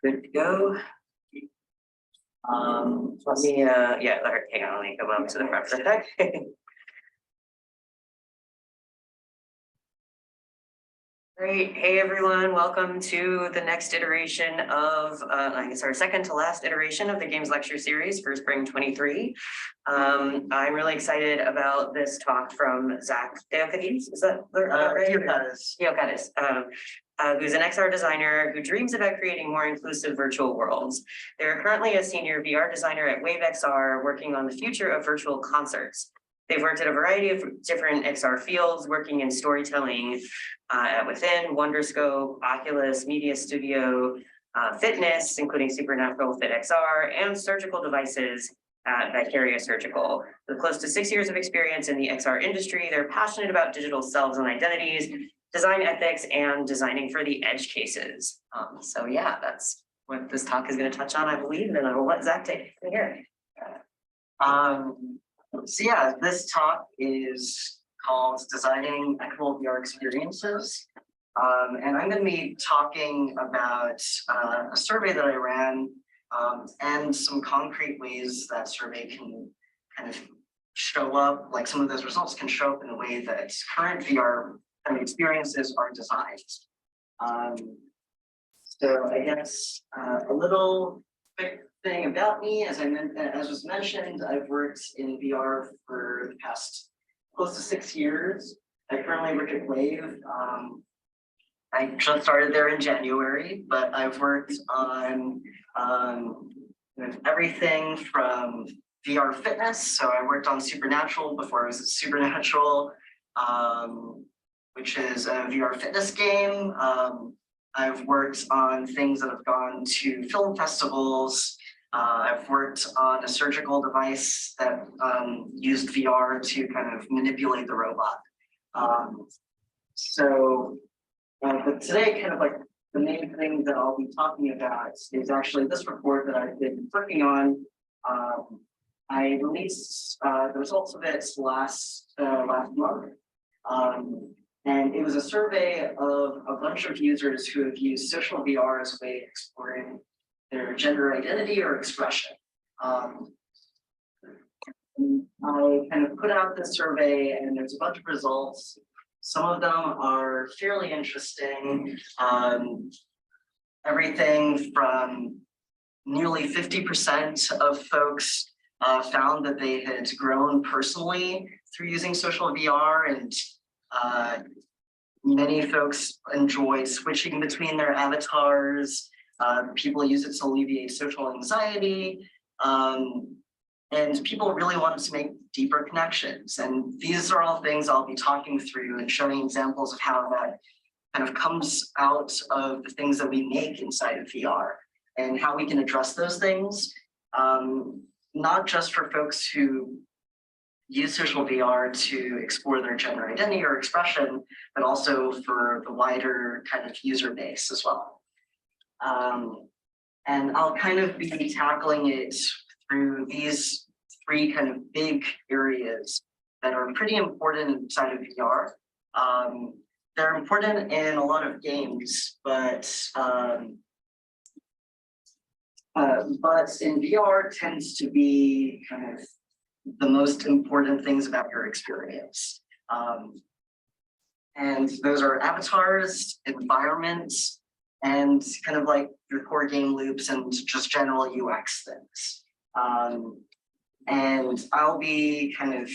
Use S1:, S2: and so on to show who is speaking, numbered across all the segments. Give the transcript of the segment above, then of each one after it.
S1: Good to go. Let me, yeah, hang on, let me come up to the front for a sec. Great. Hey, everyone. Welcome to the next iteration of, I guess our second to last iteration of the Games Lecture Series for Spring 23. I'm really excited about this talk from Zach Deocadiz. Is that right? Deocadiz. Who's an XR designer who dreams about creating more inclusive virtual worlds. They're currently a senior VR designer at WaveXR working on the future of virtual concerts. They've worked at a variety of different XR fields, working in storytelling at Within, Wonderscope, Oculus Media Studio, fitness, including Supernatural, FitXR, and surgical devices at Vicarious Surgical. With close to 6 years of experience in the XR industry, they're passionate about digital selves and identities, design ethics, and designing for the edge cases. So yeah, that's what this talk is going to touch on, I believe, and I will let Zach take it from here.
S2: So yeah, this talk is called Designing Equitable VR Experiences. And I'm going to be talking about a survey that I ran and some concrete ways that survey can kind of show up, like some of those results can show up in the way that current VR experiences are designed. So I guess a little quick thing about me, as was mentioned, I've worked in VR for the past close to 6 years. I currently work at Wave. I just started there in January, but I've worked on everything from VR fitness. So I worked on Supernatural before I was at Supernatural, which is a VR fitness game. I've worked on things that have gone to film festivals. I've worked on a surgical device that used VR to kind of manipulate the robot. But today, kind of like the main thing that I'll be talking about is actually this report that I've been working on. I released the results of it last month. And it was a survey of a bunch of users who have used social VR as a way of exploring their gender identity or expression. I kind of put out this survey and there's a bunch of results. Some of them are fairly interesting. Everything from nearly 50% of folks found that they had grown personally through using social VR, and many folks enjoy switching between their avatars. People use it to alleviate social anxiety, and people really wanted to make deeper connections. And these are all things I'll be talking through and showing examples of how that kind of comes out of the things that we make inside of VR and how we can address those things, not just for folks who use social VR to explore their gender identity or expression, but also for the wider kind of user base as well. And I'll kind of be tackling it through these three kind of big areas that are pretty important inside of VR. They're important in a lot of games, but in VR tends to be kind of the most important things about your experience. And those are avatars, environments, and kind of like your core game loops and just general UX things. And I'll be kind of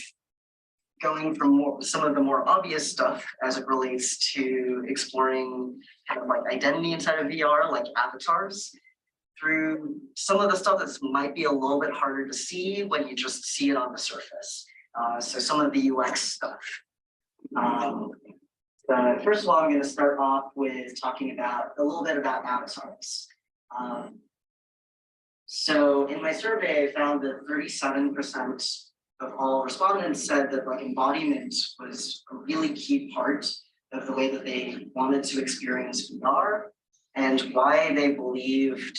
S2: going from some of the more obvious stuff as it relates to exploring kind of like identity inside of VR, like avatars, through some of the stuff that might be a little bit harder to see when you just see it on the surface. So some of the UX stuff. First of all, I'm going to start off with talking about a little bit about avatars. So in my survey, I found that 37% of all respondents said that like embodiment was a really key part of the way that they wanted to experience VR and why they believed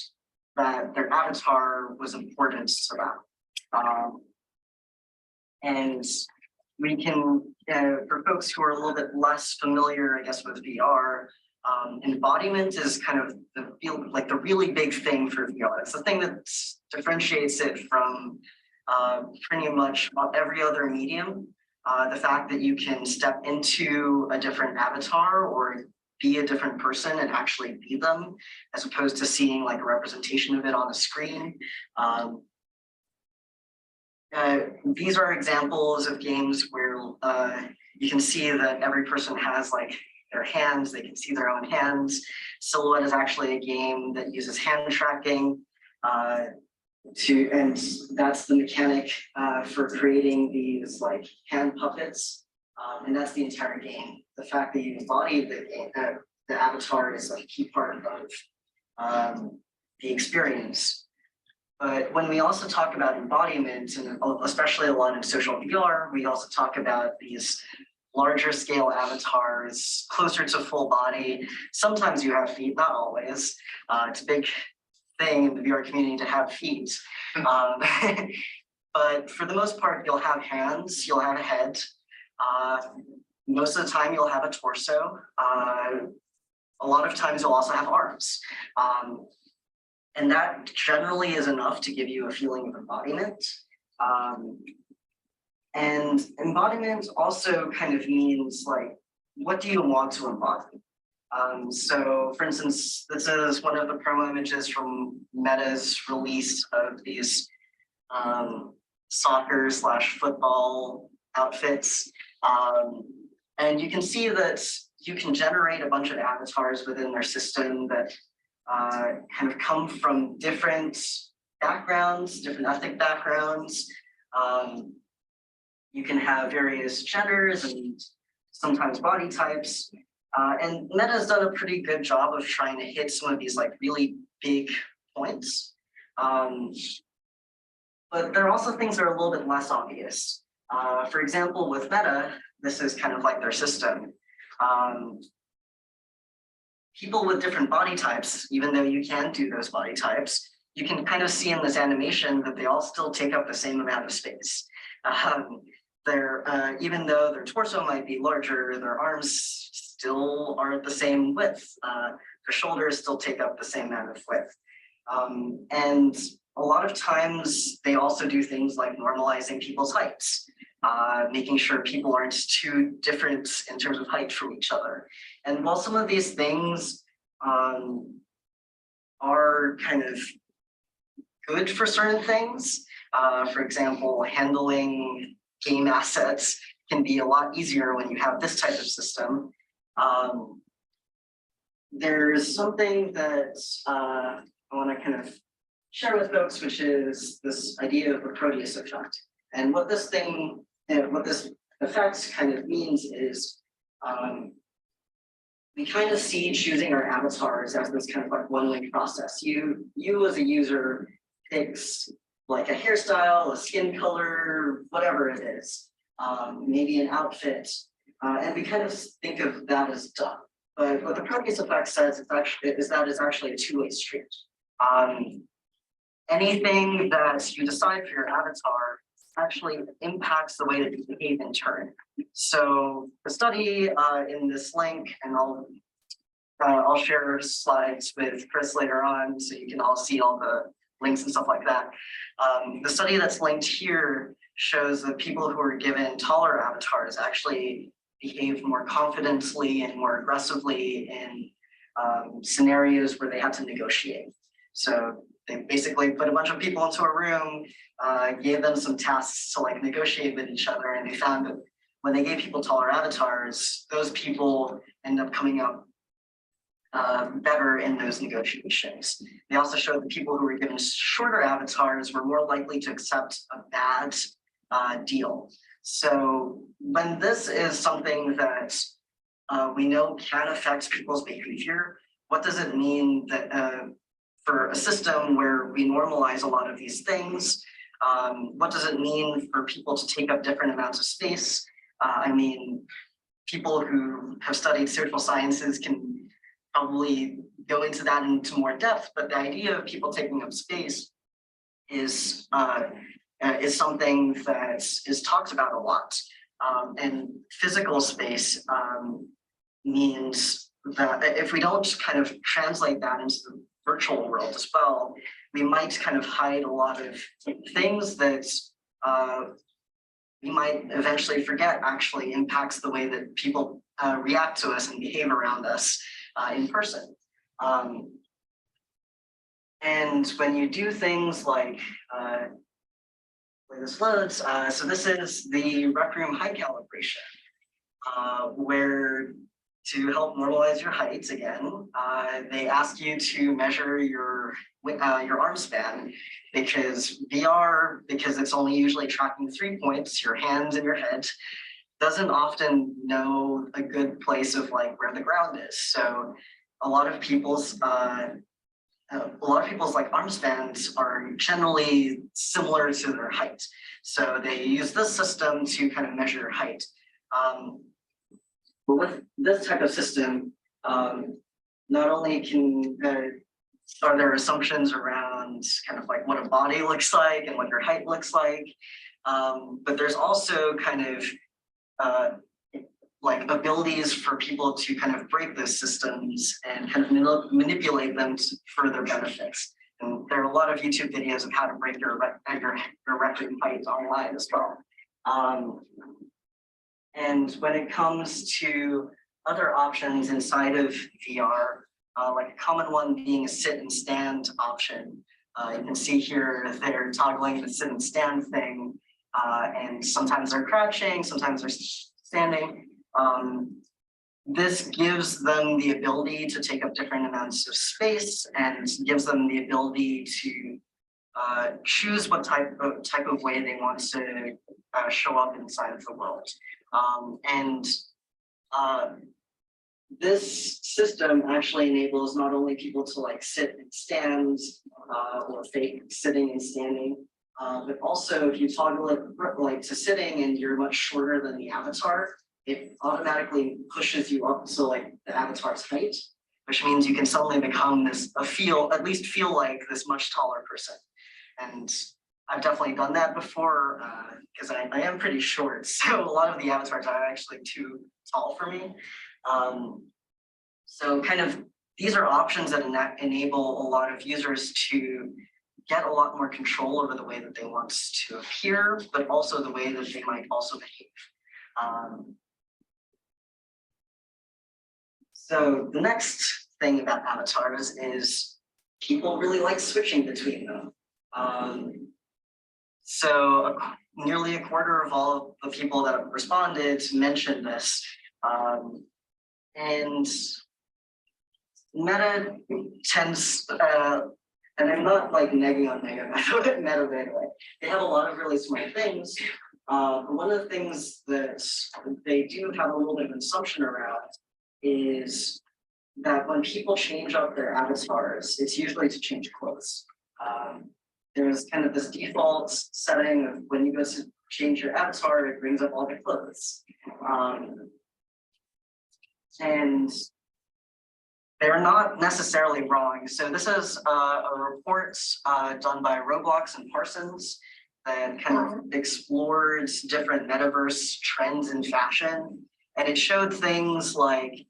S2: that their avatar was important to them. And we can, for folks who are a little bit less familiar, I guess, with VR, embodiment is kind of the field, like the really big thing for VR. It's the thing that differentiates it from pretty much every other medium. The fact that you can step into a different avatar or be a different person and actually be them, as opposed to seeing like a representation of it on a screen. These are examples of games where you can see that every person has like their hands, they can see their own hands. Silhouette is actually a game that uses hand tracking and that's the mechanic for creating these like hand puppets. And that's the entire game. The fact that you embody the avatar is like a key part of the experience. But when we also talk about embodiment, and especially a lot in social VR, we also talk about these larger scale avatars, closer to full body. Sometimes you have feet, not always. It's a big thing in the VR community to have feet. But for the most part, you'll have hands, you'll have a head. Most of the time, you'll have a torso. A lot of times, you'll also have arms. And that generally is enough to give you a feeling of embodiment. And embodiment also kind of means like, what do you want to embody? So for instance, this is one of the promo images from Meta's release of these soccer/football outfits. And you can see that you can generate a bunch of avatars within their system that kind of come from different backgrounds, different ethnic backgrounds. You can have various genders and sometimes body types. And Meta's done a pretty good job of trying to hit some of these like really big points. But there are also things that are a little bit less obvious. For example, with Meta, this is kind of like their system. People with different body types, even though you can do those body types, you can kind of see in this animation that they all still take up the same amount of space. Even though their torso might be larger, their arms still are the same width. Their shoulders still take up the same amount of width. And a lot of times they also do things like normalizing people's heights, making sure people aren't too different in terms of height from each other. And while some of these things are kind of good for certain things, for example, handling game assets can be a lot easier when you have this type of system. There's something that I want to kind of share with folks, which is this idea of the Proteus effect. And what this effect kind of means is we kind of see choosing our avatars as this kind of like one-way process. You as a user picks like a hairstyle, a skin color, whatever it is, maybe an outfit, and we kind of think of that as done. But what the Proteus effect says is that it's actually a two-way street. Anything that you decide for your avatar actually impacts the way that you behave in turn. So the study in this link, and I'll share slides with Chris later on, so you can all see all the links and stuff like that. The study that's linked here shows that people who are given taller avatars actually behave more confidently and more aggressively in scenarios where they had to negotiate. So they basically put a bunch of people into a room, gave them some tasks to like negotiate with each other, and they found that when they gave people taller avatars, those people end up coming up better in those negotiations. They also showed that people who were given shorter avatars were more likely to accept a bad deal. So when this is something that we know can affect people's behavior, what does it mean that for a system where we normalize a lot of these things? What does it mean for people to take up different amounts of space? I mean, people who have studied social sciences can probably go into that into more depth, but the idea of people taking up space is something that is talked about a lot. And physical space means that if we don't kind of translate that into virtual world as well, we might kind of hide a lot of things that we might eventually forget actually impacts the way that people react to us and behave around us in person. And when you do things like, where this loads, so this is the Rec Room height calibration, where to help normalize your height again, they ask you to measure your arm span, because VR, because it's only usually tracking 3 points, your hands and your head, doesn't often know a good place of like where the ground is. So a lot of people's like arm spans are generally similar to their height. So they use this system to kind of measure height. But with this type of system, not only are there assumptions around kind of like what a body looks like and what your height looks like, but there's also kind of like abilities for people to kind of break those systems and kind of manipulate them for their benefits. And there are a lot of YouTube videos of how to break your record height online as well. And when it comes to other options inside of VR, like a common one being a sit and stand option. You can see here they're toggling the sit and stand thing, and sometimes they're crouching, sometimes they're standing. This gives them the ability to take up different amounts of space and gives them the ability to choose what type of way they want to show up inside of the world. This system actually enables not only people to like sit and stand or fake sitting and standing, but also if you toggle it like to sitting and you're much shorter than the avatar, it automatically pushes you up to like the avatar's height, which means you can suddenly become at least feel like this much taller person. And I've definitely done that before because I am pretty short. So a lot of the avatars are actually too tall for me. So kind of these are options that enable a lot of users to get a lot more control over the way that they want to appear, but also the way that they might also behave. So the next thing about avatars is people really like switching between them. So nearly a quarter of all the people that have responded mentioned this. And Meta tends, and I'm not like negging on Meta by the way. They have a lot of really smart things. But one of the things that they do have a little bit of an assumption around is that when people change up their avatars, it's usually to change clothes. There's kind of this default setting of when you go to change your avatar, it brings up all the clothes. And they're not necessarily wrong. So this is a report done by Roblox and Parsons that kind of explored different metaverse trends in fashion. And it showed things like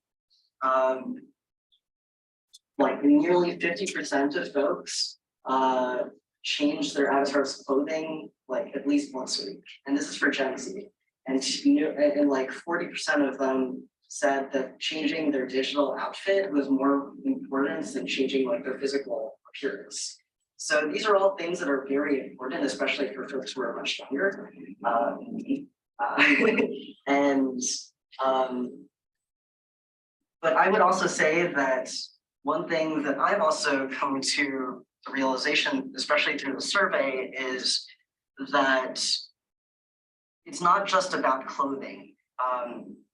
S2: nearly 50% of folks change their avatar's clothing like at least once a week. And this is for Gen Z. And like 40% of them said that changing their digital outfit was more important than changing like their physical appearance. So these are all things that are very important, especially for folks who are much younger. But I would also say that one thing that I've also come to the realization, especially through the survey, is that it's not just about clothing.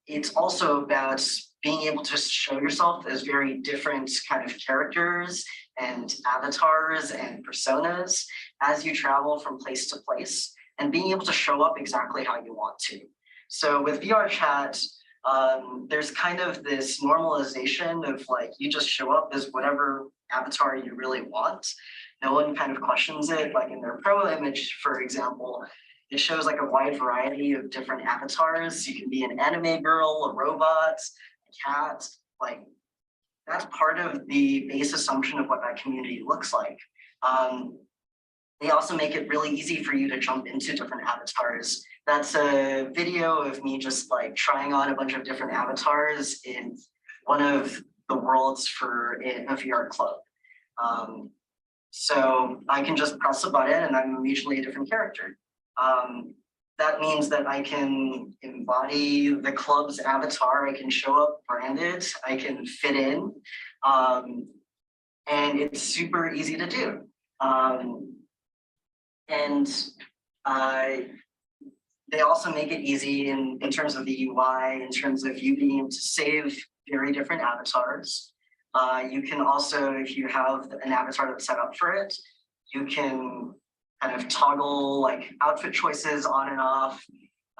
S2: It's also about being able to show yourself as very different kind of characters and avatars and personas as you travel from place to place, and being able to show up exactly how you want to. So with VR chat, there's kind of this normalization of like, you just show up as whatever avatar you really want. No one kind of questions it. Like in their pro image, for example, it shows like a wide variety of different avatars. You can be an anime girl, a robot, a cat. Like that's part of the base assumption of what that community looks like. They also make it really easy for you to jump into different avatars. That's a video of me just like trying on a bunch of different avatars in one of the worlds for a VR club. So I can just press a button and I'm immediately a different character. That means that I can embody the club's avatar, I can show up branded, I can fit in, and it's super easy to do. They also make it easy in terms of the UI, in terms of you being able to save very different avatars. You can also, if you have an avatar that's set up for it, you can kind of toggle like outfit choices on and off.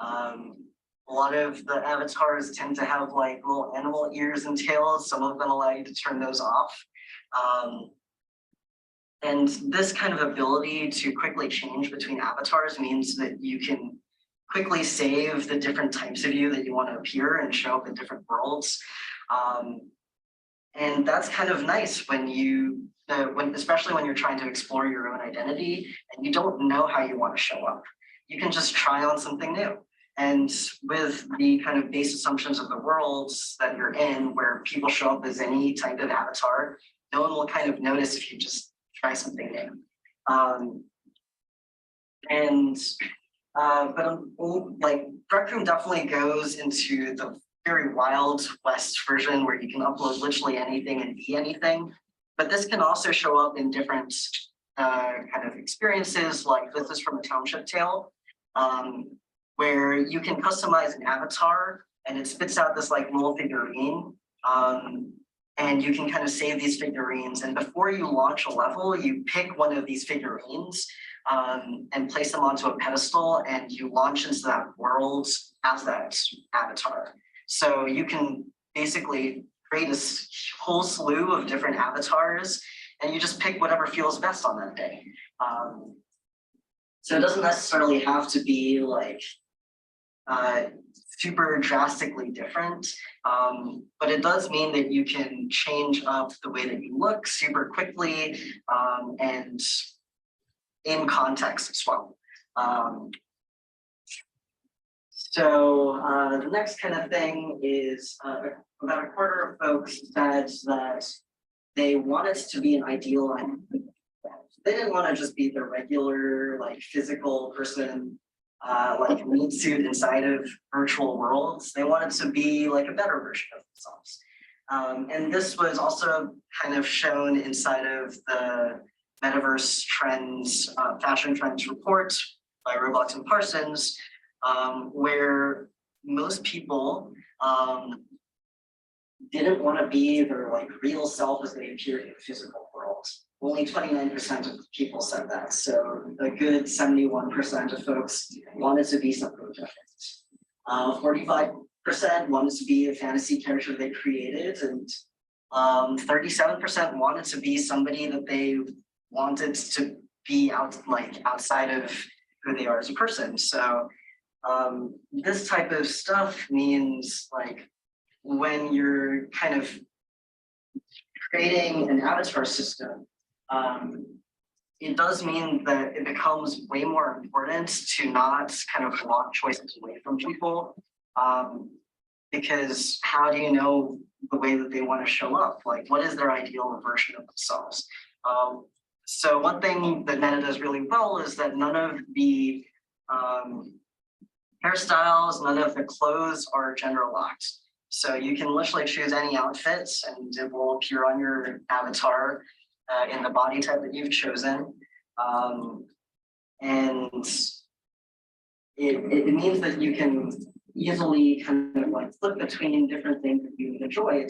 S2: A lot of the avatars tend to have like little animal ears and tails. Some of them allow you to turn those off. And this kind of ability to quickly change between avatars means that you can quickly save the different types of you that you want to appear and show up in different worlds. And that's kind of nice when especially when you're trying to explore your own identity and you don't know how you want to show up. You can just try on something new. And with the kind of base assumptions of the worlds that you're in, where people show up as any type of avatar, no one will kind of notice if you just try something new. But like Rec Room definitely goes into the very wild west version where you can upload literally anything and be anything. But this can also show up in different kind of experiences. Like this is from a Township Tale, where you can customize an avatar and it spits out this like little figurine. And you can kind of save these figurines. And before you launch a level, you pick one of these figurines and place them onto a pedestal, and you launch into that world as that avatar. So you can basically create a whole slew of different avatars, and you just pick whatever feels best on that day. So it doesn't necessarily have to be like super drastically different, but it does mean that you can change up the way that you look super quickly and in context as well. So the next kind of thing is about a quarter of folks said that they wanted to be an ideal identity. They didn't want to just be the regular like physical person like meat suit inside of virtual worlds. They wanted to be like a better version of themselves. And this was also kind of shown inside of the Metaverse Trends, Fashion Trends report by Roblox and Parsons, where most people didn't want to be their like real self as they appeared in the physical world. Only 29% of people said that. So a good 71% of folks wanted to be something different. 45% wanted to be a fantasy character they created, and 37% wanted to be somebody that they wanted to be outside of who they are as a person. So this type of stuff means like when you're kind of creating an avatar system, it does mean that it becomes way more important to not kind of lock choices away from people, because how do you know the way that they want to show up? Like, what is their ideal version of themselves? So one thing that Meta does really well is that none of the hairstyles, none of the clothes are gender locked. So you can literally choose any outfits and it will appear on your avatar in the body type that you've chosen. And it means that you can easily kind of like flip between different things that you enjoy.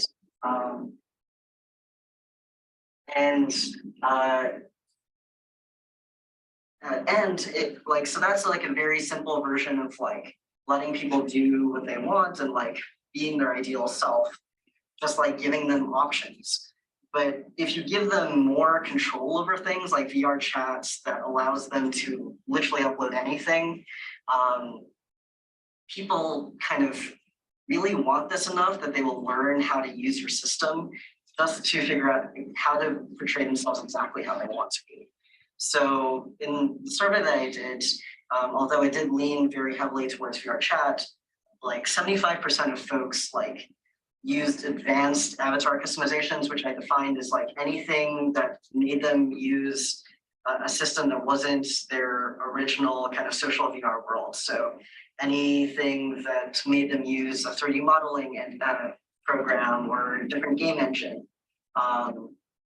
S2: And it like, so that's like a very simple version of like letting people do what they want and like being their ideal self, just like giving them options. But if you give them more control over things like VR chats that allows them to literally upload anything, people kind of really want this enough that they will learn how to use your system just to figure out how to portray themselves exactly how they want to be. So in the survey that I did, although it did lean very heavily towards VR chat, like 75% of folks like used advanced avatar customizations, which I defined as like anything that made them use a system that wasn't their original kind of social VR world. So anything that made them use a 3D modeling and program or a different game engine.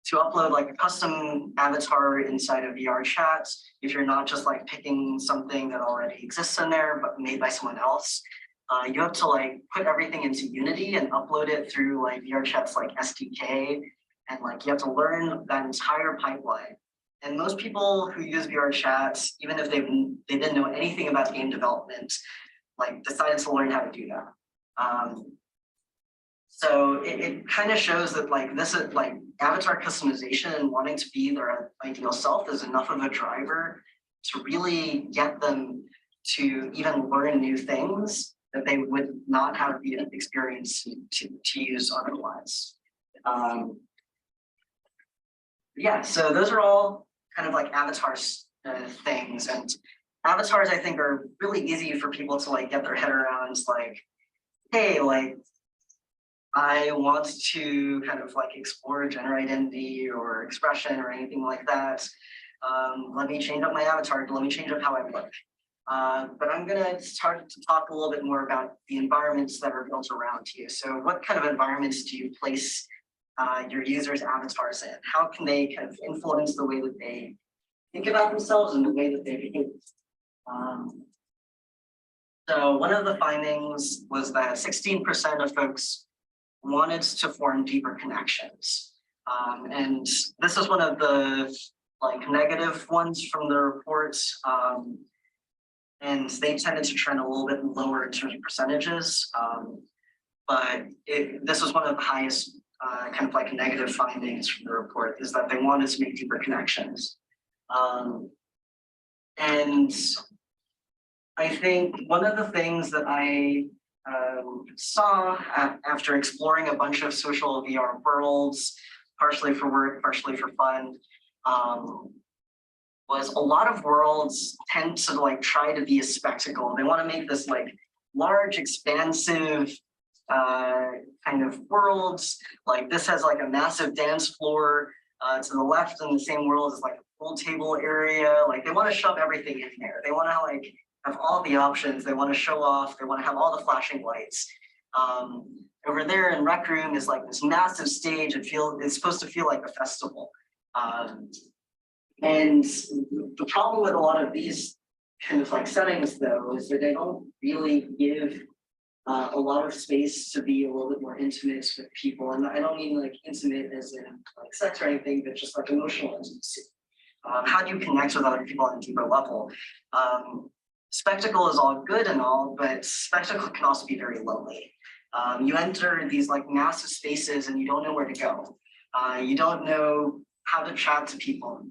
S2: To upload like a custom avatar inside of VR chat, if you're not just like picking something that already exists in there, but made by someone else, you have to like put everything into Unity and upload it through like VR chat's like SDK. And like you have to learn that entire pipeline. And most people who use VR chat, even if they didn't know anything about game development, like decided to learn how to do that. So it kind of shows that like this is like avatar customization and wanting to be their ideal self is enough of a driver to really get them to even learn new things that they would not have the experience to use otherwise. Yeah, so those are all kind of like avatars things, and avatars I think are really easy for people to like get their head around. Like, hey, like I want to kind of like explore gender identity or expression or anything like that. Let me change up my avatar. Let me change up how I look. But I'm going to start to talk a little bit more about the environments that are built around you. So what kind of environments do you place your users' avatars in? How can they kind of influence the way that they think about themselves and the way that they behave? So one of the findings was that 16% of folks wanted to form deeper connections. And this is one of the like negative ones from the report. And they tended to trend a little bit lower in terms of percentages. But this was one of the highest kind of like negative findings from the report, is that they wanted to make deeper connections. And I think one of the things that I saw after exploring a bunch of social VR worlds, partially for work, partially for fun, was a lot of worlds tend to like try to be a spectacle. They want to make this like large, expansive kind of worlds. Like this has like a massive dance floor to the left, in the same world is like a pool table area. Like they want to shove everything in there. They want to like have all the options. They want to show off. They want to have all the flashing lights. Over there in Rec Room is like this massive stage. It's supposed to feel like a festival. And the problem with a lot of these kind of like settings, though, is that they don't really give a lot of space to be a little bit more intimate with people. And I don't mean like intimate as in like sex or anything, but just like emotional intimacy. How do you connect with other people on a deeper level? Spectacle is all good and all, but spectacle can also be very lonely. You enter these like massive spaces and you don't know where to go. You don't know how to chat to people.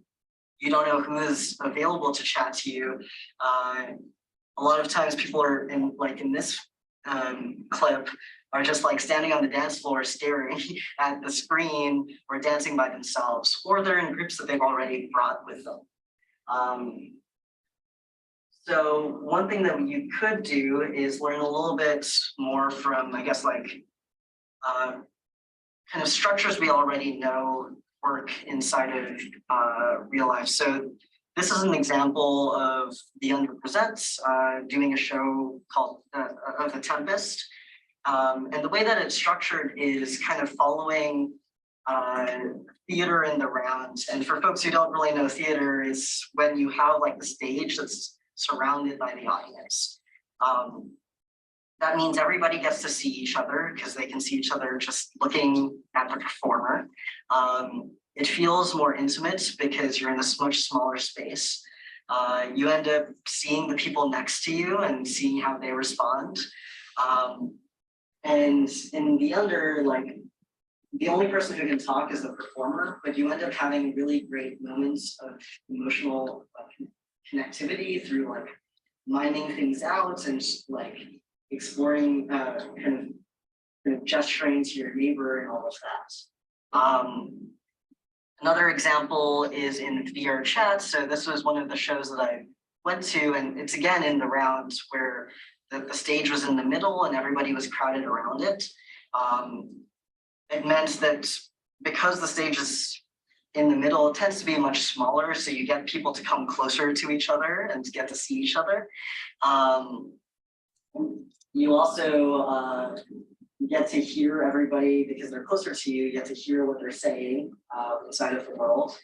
S2: You don't know who is available to chat to you. A lot of times people are in this clip are just like standing on the dance floor staring at the screen or dancing by themselves, or they're in groups that they've already brought with them. So one thing that you could do is learn a little bit more from, I guess, like kind of structures we already know work inside of real life. So this is an example of The Underpresents doing a show called of The Tempest. And the way that it's structured is kind of following theater in the round. And for folks who don't really know theater, is when you have like the stage that's surrounded by the audience. That means everybody gets to see each other because they can see each other just looking at the performer. It feels more intimate because you're in this much smaller space. You end up seeing the people next to you and seeing how they respond. And in the under, like the only person who can talk is the performer, but you end up having really great moments of emotional connectivity through like mining things out and like exploring kind of gesturing to your neighbor and all of that. Another example is in VR chat. So this was one of the shows that I went to, and it's again in the rounds where the stage was in the middle and everybody was crowded around it. It meant that because the stage is in the middle, it tends to be much smaller, so you get people to come closer to each other and to get to see each other. You also get to hear everybody because they're closer to you. You get to hear what they're saying inside of the world.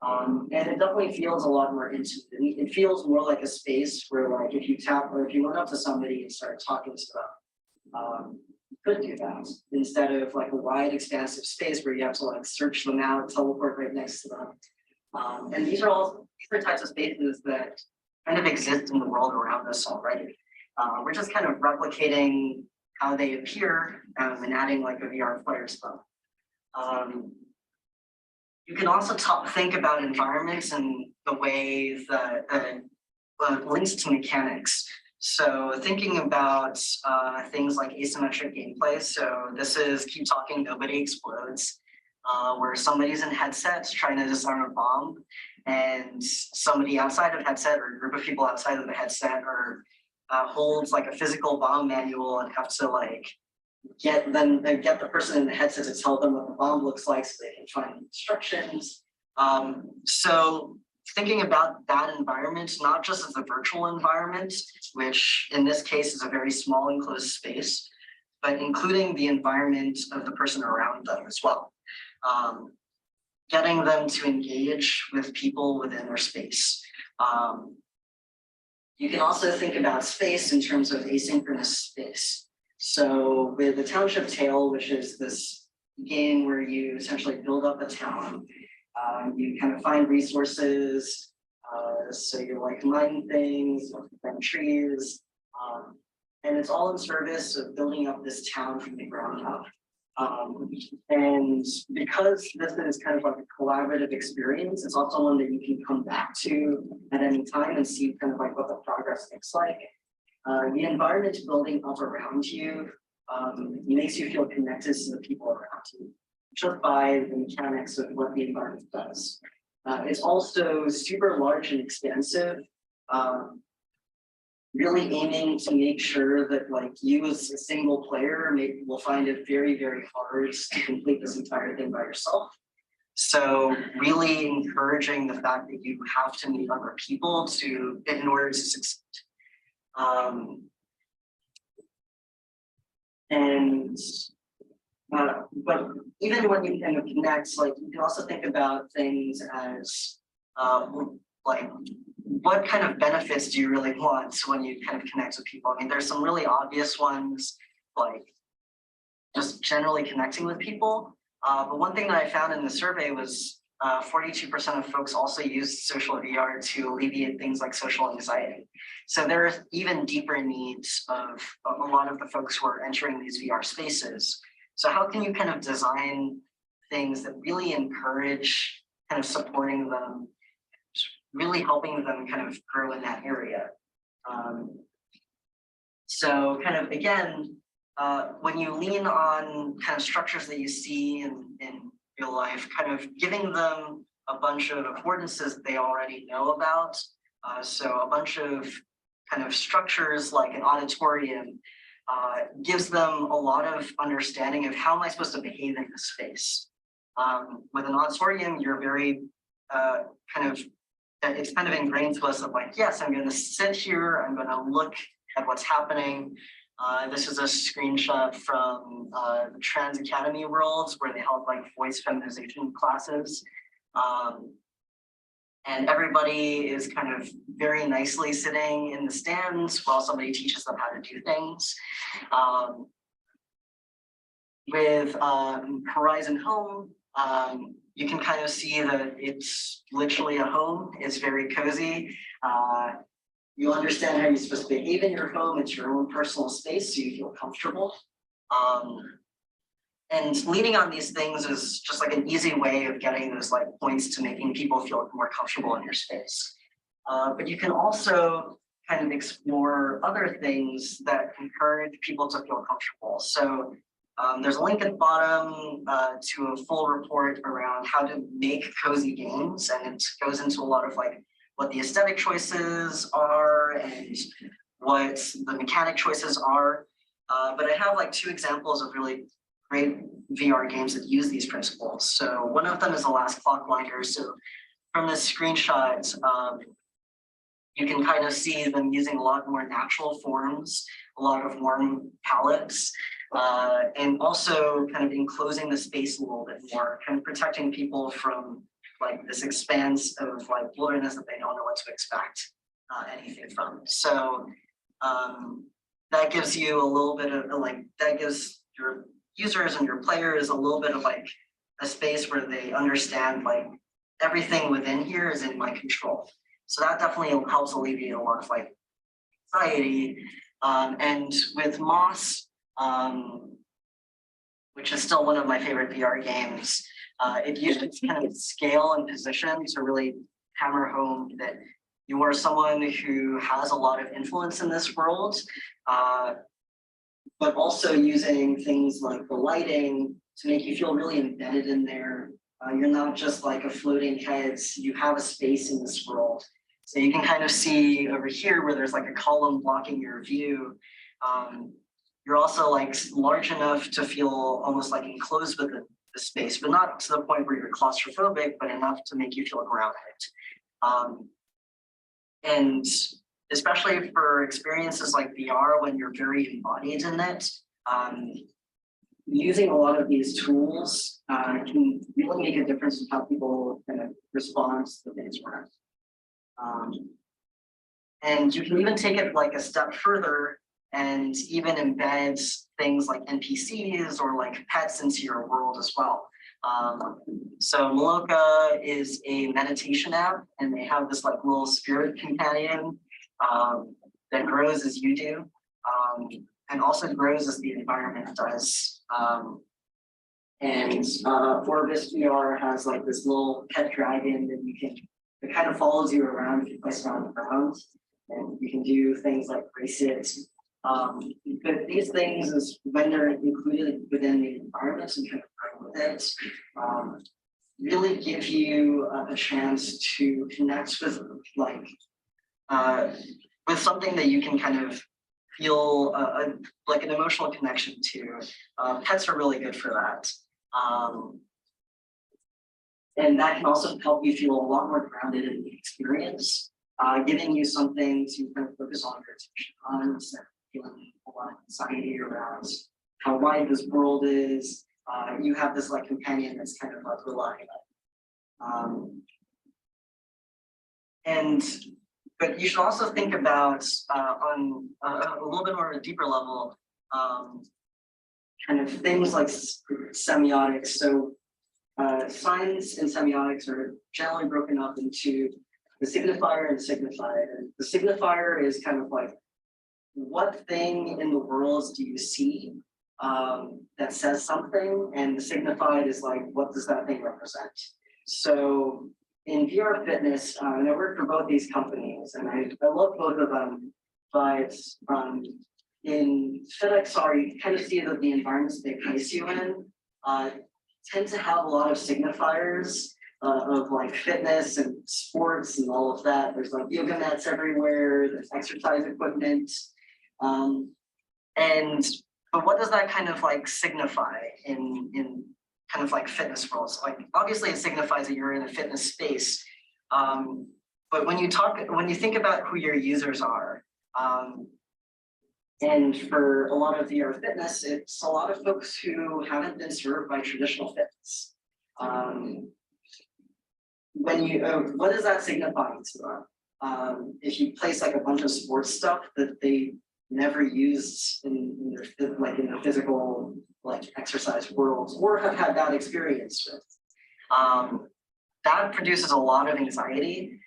S2: And it definitely feels a lot more intimate. It feels more like a space where, like, if you tap or if you went up to somebody and started talking to them, you could do that instead of like a wide, expansive space where you have to like search them out, teleport right next to them. And these are types of spaces that kind of exist in the world around us already. We're just kind of replicating how they appear and adding like a VR player to them. You can also think about environments and the way that links to mechanics. So thinking about things like asymmetric gameplay. So this is Keep Talking, Nobody Explodes, where somebody's in headsets trying to disarm a bomb, and somebody outside of headset or a group of people outside of the headset holds like a physical bomb manual and have to like get the person in the headset to tell them what the bomb looks like so they can find instructions. So thinking about that environment, not just as a virtual environment, which in this case is a very small enclosed space, but including the environment of the person around them as well. Getting them to engage with people within their space. You can also think about space in terms of asynchronous space. So with the Township Tale, which is this game where you essentially build up a town, you kind of find resources. So you're like mining things, planting trees, and it's all in service of building up this town from the ground up. And because this is kind of like a collaborative experience, it's also one that you can come back to at any time and see kind of like what the progress looks like. The environment building up around you makes you feel connected to the people around you, just by the mechanics of what the environment does. It's also super large and expansive, really aiming to make sure that like you as a single player will find it very, very hard to complete this entire thing by yourself. So really encouraging the fact that you have to meet other people in order to succeed. But even when you kind of connect, like you can also think about things as like what kind of benefits do you really want when you kind of connect with people? I mean, there's some really obvious ones, like just generally connecting with people. But one thing that I found in the survey was 42% of folks also used social VR to alleviate things like social anxiety. So there are even deeper needs of a lot of the folks who are entering these VR spaces. So how can you kind of design things that really encourage kind of supporting them, really helping them kind of grow in that area? So kind of, again, when you lean on kind of structures that you see in real life, kind of giving them a bunch of affordances that they already know about. So a bunch of kind of structures like an auditorium gives them a lot of understanding of how am I supposed to behave in this space. With an auditorium, you're very it's kind of ingrained to us of like, yes, I'm going to sit here, I'm going to look at what's happening. This is a screenshot from the Trans Academy Worlds where they held like voice feminization classes. And everybody is kind of very nicely sitting in the stands while somebody teaches them how to do things. With Horizon Home, you can kind of see that it's literally a home. It's very cozy. You understand how you're supposed to behave in your home. It's your own personal space, so you feel comfortable. And leaning on these things is just like an easy way of getting those like points to making people feel more comfortable in your space. But you can also kind of explore other things that encourage people to feel comfortable. So There's a link at the bottom to a full report around how to make cozy games, and it goes into a lot of like what the aesthetic choices are and what the mechanic choices are. But I have like 2 examples of really great VR games that use these principles. So one of them is The Last Clockwinder. So from this screenshot, you can kind of see them using a lot more natural forms, a lot of warm palettes, and also kind of enclosing the space a little bit more, kind of protecting people from like this expanse of like wilderness that they don't know what to expect anything from. So that gives you a little bit of like, that gives your users and your players a little bit of like a space where they understand like everything within here is in my control. So that definitely helps alleviate a lot of like anxiety. And with Moss, which is still one of my favorite VR games, it uses kind of scale and position to really hammer home that you are someone who has a lot of influence in this world, but also using things like the lighting to make you feel really embedded in there. You're not just like a floating head, you have a space in this world. So you can kind of see over here where there's like a column blocking your view. You're also like large enough to feel almost like enclosed within the space, but not to the point where you're claustrophobic, but enough to make you feel grounded. And especially for experiences like VR, when you're very embodied in it, using a lot of these tools can really make a difference in how people kind of respond to things around. And you can even take it like a step further and even embed things like NPCs or like pets into your world as well. So Maloka is a meditation app, and they have this like little spirit companion that grows as you do, and also grows as the environment does. And Orbis VR has like this little pet dragon that you can, it kind of follows you around if you place it on the ground, and you can do things like race it. But these things, is when they're included within the environment and kind of with it, really give you a chance to connect with like with something that you can kind of feel like an emotional connection to. Pets are really good for that. And that can also help you feel a lot more grounded in the experience, giving you something to kind of focus on your attention on, instead of feeling a lot of anxiety around how wide this world is. You have this like companion that's kind of like relying on. But you should also think about on a little bit more of a deeper level, kind of things like semiotics. So signs and semiotics are generally broken up into the signifier and signified. And the signifier is kind of like, what thing in the world do you see that says something? And the signified is like, what does that thing represent? So in VR fitness, and I work for both these companies, and I love both of them, but in FitXR, you kind of see that the environments they place you in tend to have a lot of signifiers of like fitness and sports and all of that. There's like yoga mats everywhere, there's exercise equipment. But what does that kind of like signify in kind of like fitness worlds? Like obviously it signifies that you're in a fitness space. But when you think about who your users are, and for a lot of VR fitness, it's a lot of folks who haven't been served by traditional fitness. What does that signify to them? If you place like a bunch of sports stuff that they never used in the physical like exercise worlds, or have had that experience with, that produces a lot of anxiety.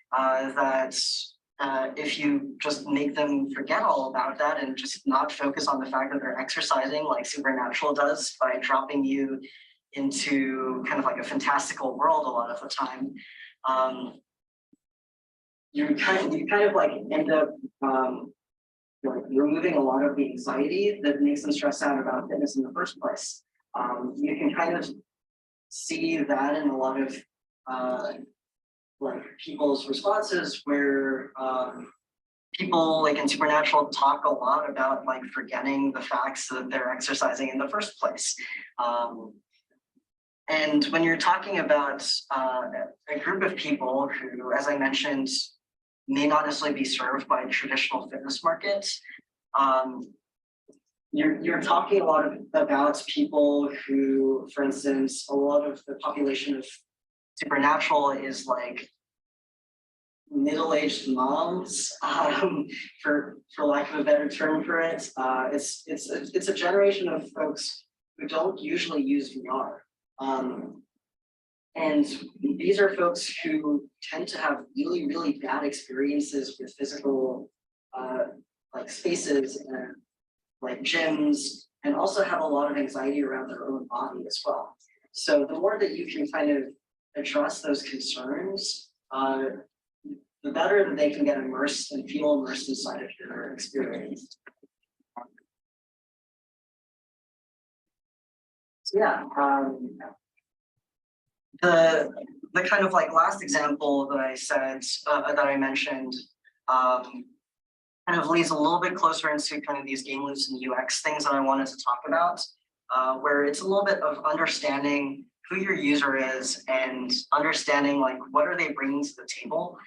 S2: If you just make them forget all about that and just not focus on the fact that they're exercising like Supernatural does by dropping you into kind of like a fantastical world a lot of the time, you kind of like end up like removing a lot of the anxiety that makes them stress out about fitness in the first place. You can kind of see that in a lot of like people's responses where people like in Supernatural talk a lot about like forgetting the facts that they're exercising in the first place. And when you're talking about a group of people who, as I mentioned, may not necessarily be served by traditional fitness markets, you're talking a lot about people who, for instance, a lot of the population of Supernatural is like middle-aged moms, for lack of a better term for it. It's a generation of folks who don't usually use VR. And these are folks who tend to have really, really bad experiences with physical like spaces and like gyms, and also have a lot of anxiety around their own body as well. So the more that you can kind of address those concerns, the better that they can get immersed and feel immersed inside of your experience. So yeah, the kind of like last example that I said, that I mentioned, kind of leads a little bit closer into kind of these game loops and UX things that I wanted to talk about, where it's a little bit of understanding who your user is and understanding like what are they bringing to the table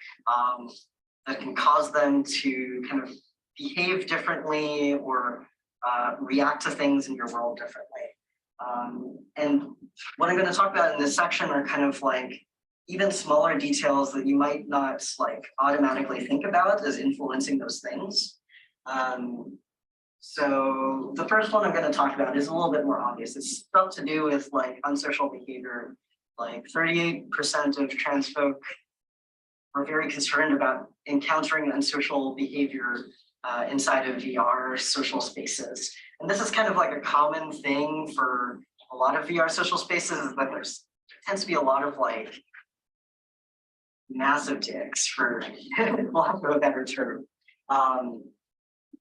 S2: that can cause them to kind of behave differently or react to things in your world differently. And what I'm going to talk about in this section are kind of like even smaller details that you might not like automatically think about as influencing those things. So the first one I'm going to talk about is a little bit more obvious. It's stuff to do with like unsocial behavior. Like 38% of trans folk are very concerned about encountering unsocial behavior inside of VR social spaces. And this is kind of like a common thing for a lot of VR social spaces, is that there tends to be a lot of like massive dicks, for lack of a better term.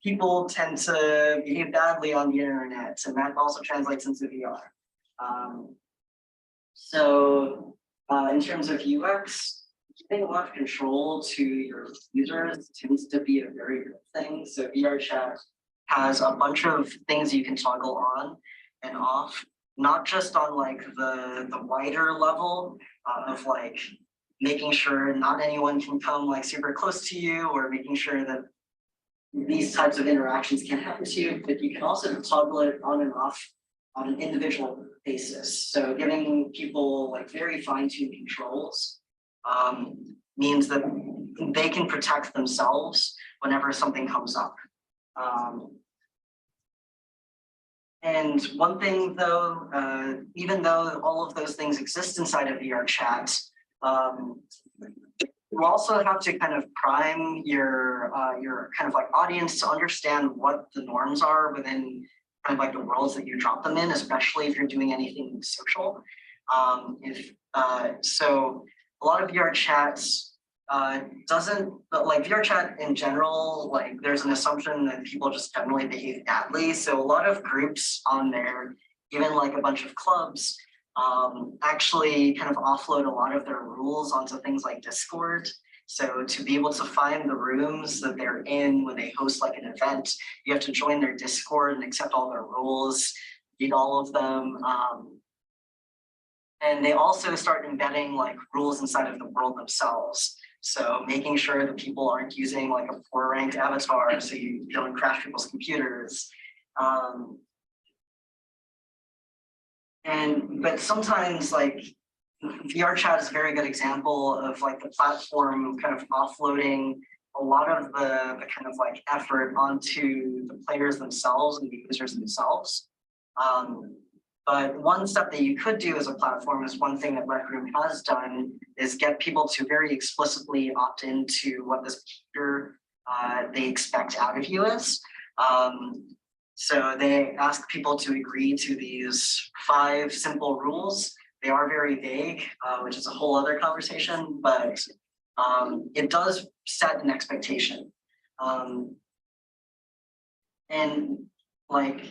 S2: People tend to behave badly on the internet, and that also translates into VR. So in terms of UX, giving a lot of control to your users tends to be a very good thing. So VR chat has a bunch of things you can toggle on and off, not just on like the wider level of like making sure not anyone can come like super close to you, or making sure that these types of interactions can't happen to you, but you can also toggle it on and off on an individual basis. So giving people like very fine-tuned controls means that they can protect themselves whenever something comes up. And one thing though, even though all of those things exist inside of VR chat, you also have to kind of prime your kind of like audience to understand what the norms are within kind of like the worlds that you drop them in, especially if you're doing anything social. So a lot of VR chats but like VR chat in general, like there's an assumption that people just generally behave badly. So a lot of groups on there, even like a bunch of clubs, actually kind of offload a lot of their rules onto things like Discord. So to be able to find the rooms that they're in when they host like an event, you have to join their Discord and accept all their rules, read all of them. And they also start embedding like rules inside of the world themselves. So making sure that people aren't using like a poor ranked avatar so you don't crash people's computers. But sometimes like VR chat is a very good example of like the platform kind of offloading a lot of the kind of like effort onto the players themselves and the users themselves. But one step that you could do as a platform is one thing that Rec Room has done is get people to very explicitly opt into what this behavior they expect out of you is. So they ask people to agree to these 5 simple rules. They are very vague, which is a whole other conversation, but it does set an expectation. and like,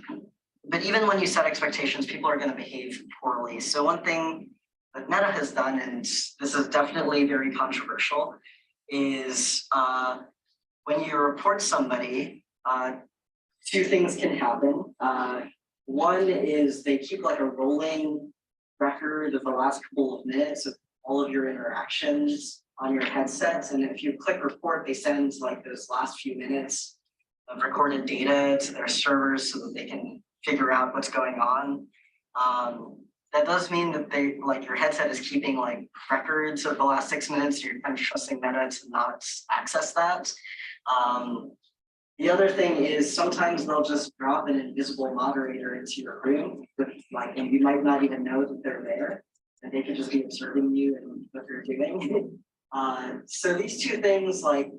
S2: but even when you set expectations, people are going to behave poorly. So one thing that Meta has done, and this is definitely very controversial, is when you report somebody, two things can happen. One is they keep like a rolling record of the last couple of minutes of all of your interactions on your headsets. And if you click report, they send like those last few minutes of recorded data to their servers so that they can figure out what's going on. That does mean that they like your headset is keeping like records of the last 6 minutes. You're kind of trusting Meta to not access that. The other thing is sometimes they'll just drop an invisible moderator into your room, and you might not even know that they're there, and they could just be observing you and what you're doing. So these two things like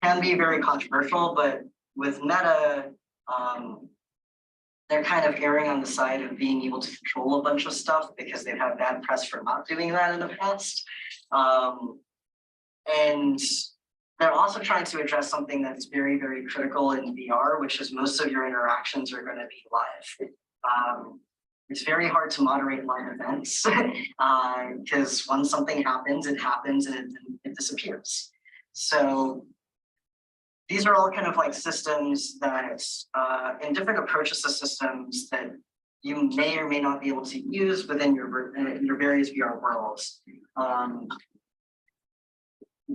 S2: can be very controversial, but with Meta, they're kind of erring on the side of being able to control a bunch of stuff because they've had bad press for not doing that in the past. And they're also trying to address something that's very, very critical in VR, which is most of your interactions are going to be live. It's very hard to moderate live events because when something happens, it happens and it disappears. So these are all kind of like systems that, and different approaches to systems that you may or may not be able to use within your various VR worlds.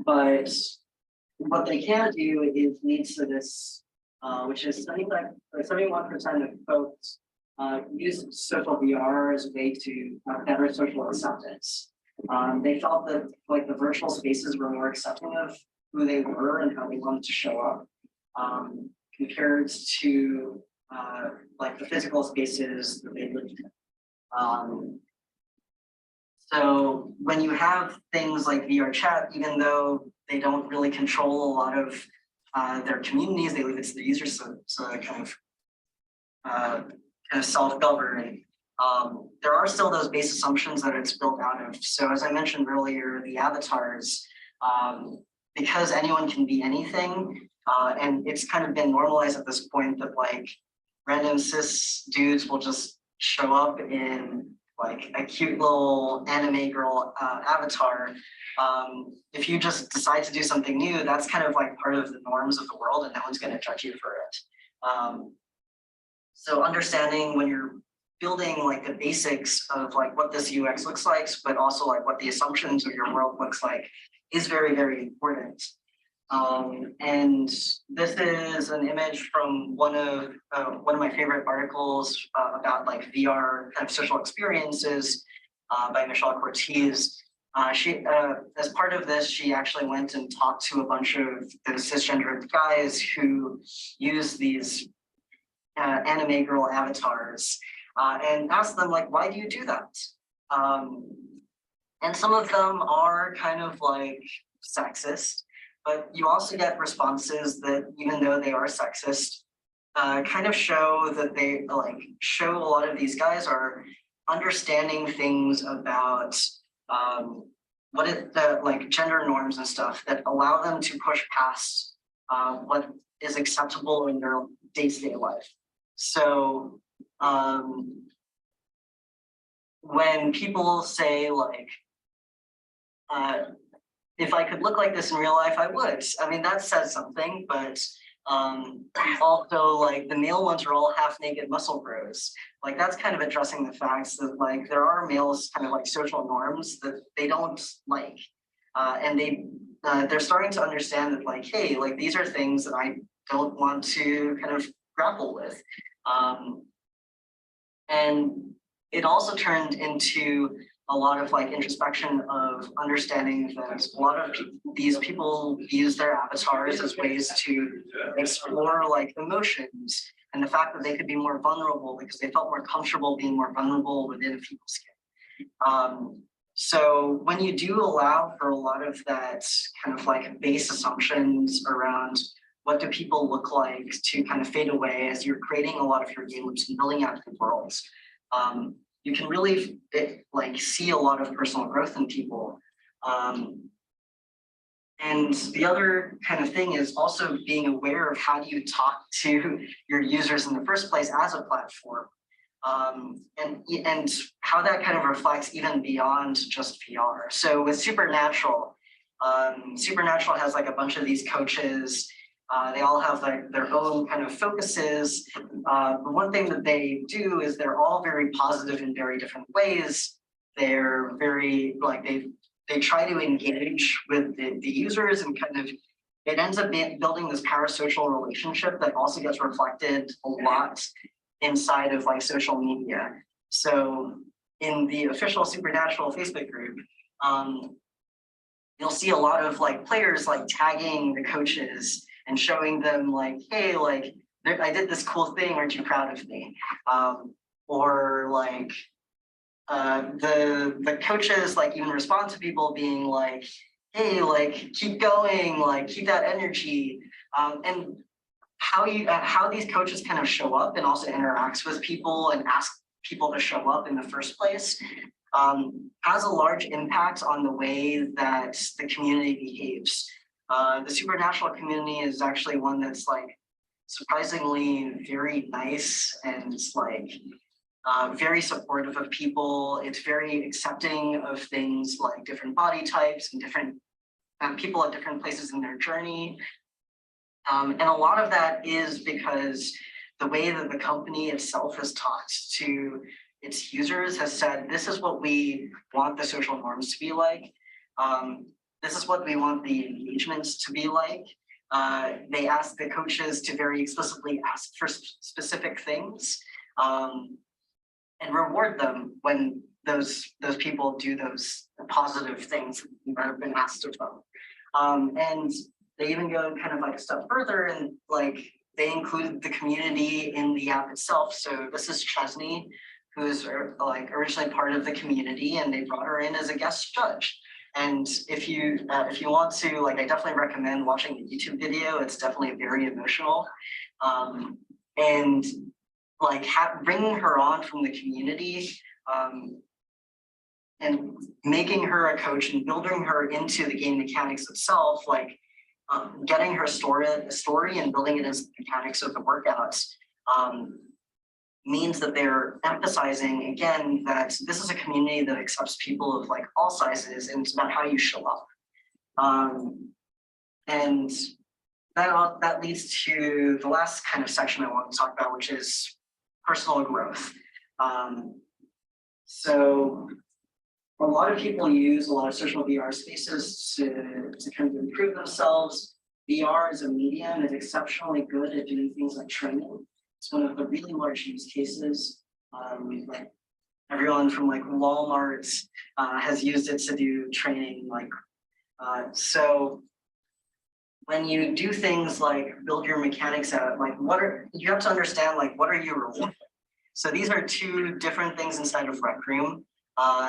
S2: But what they can do is lead to this, which is 71% of folks use social VR as a way to have better social acceptance. They felt that like the virtual spaces were more accepting of who they were and how they wanted to show up, compared to like the physical spaces that they lived in. So when you have things like VR chat, even though they don't really control a lot of their communities, they leave it to the users, so they kind of self-govern. There are still those base assumptions that it's built out of. So as I mentioned earlier, the avatars, because anyone can be anything, and it's kind of been normalized at this point that like random cis dudes will just show up in like a cute little anime girl avatar. If you just decide to do something new, that's kind of like part of the norms of the world and no one's going to judge you for it. So understanding when you're building like the basics of like what this UX looks like, but also like what the assumptions of your world looks like is very, very important. And this is an image from one of my favorite articles about like VR kind of social experiences by Michelle Cortez. She, as part of this, she actually went and talked to a bunch of the cisgendered guys who use these anime girl avatars and asked them like, why do you do that? And some of them are kind of like sexist, but you also get responses that even though they are sexist, kind of show that they like show a lot of these guys are understanding things about what the like gender norms and stuff that allow them to push past what is acceptable in their day-to-day life. So when people say like, if I could look like this in real life, I would. I mean, that says something, but also like the male ones are all half naked muscle bros. Like that's kind of addressing the facts that like there are males kind of like social norms that they don't like. And they're starting to understand that like, hey, like these are things that I don't want to kind of grapple with. And it also turned into a lot of like introspection of understanding that a lot of these people use their avatars as ways to explore like emotions and the fact that they could be more vulnerable because they felt more comfortable being more vulnerable within a people's skin. So when you do allow for a lot of that kind of like base assumptions around what do people look like to kind of fade away as you're creating a lot of your game loops and building out the worlds, you can really like see a lot of personal growth in people. And the other kind of thing is also being aware of how do you talk to your users in the first place as a platform. And how that kind of reflects even beyond just VR. So with Supernatural, Supernatural has like a bunch of these coaches. They all have like their own kind of focuses. But one thing that they do is they're all very positive in very different ways. They're very like they try to engage with the users and kind of it ends up building this parasocial relationship that also gets reflected a lot inside of like social media. So in the official Supernatural Facebook group, you'll see a lot of like players like tagging the coaches and showing them like, hey, like I did this cool thing, aren't you proud of me? Or like the coaches like even respond to people being like, hey, like keep going, like keep that energy. And how these coaches kind of show up and also interacts with people and ask people to show up in the first place has a large impact on the way that the community behaves. The Supernatural community is actually one that's like surprisingly very nice and like very supportive of people. It's very accepting of things like different body types and different people at different places in their journey. And a lot of that is because the way that the company itself has talked to its users has said, this is what we want the social norms to be like. This is what we want the engagements to be like. They ask the coaches to very explicitly ask for specific things and reward them when those people do those positive things that have been asked of them. And they even go kind of like a step further and like they include the community in the app itself. So this is Chesney, who's like originally part of the community, and they brought her in as a guest judge. And if you want to, like, I definitely recommend watching the YouTube video. It's definitely very emotional. And like bringing her on from the community and making her a coach and building her into the game mechanics itself, like getting her story and building it as the mechanics of the workouts means that they're emphasizing again that this is a community that accepts people of like all sizes, and it's about how you show up. And that leads to the last kind of section I want to talk about, which is personal growth. So a lot of people use a lot of social VR spaces to kind of improve themselves. VR as a medium is exceptionally good at doing things like training. It's one of the really large use cases. Like everyone from like Walmart has used it to do training. Like so when you do things like build your mechanics out, like you have to understand like what are you rewarding? So these are two different things inside of Rec Room.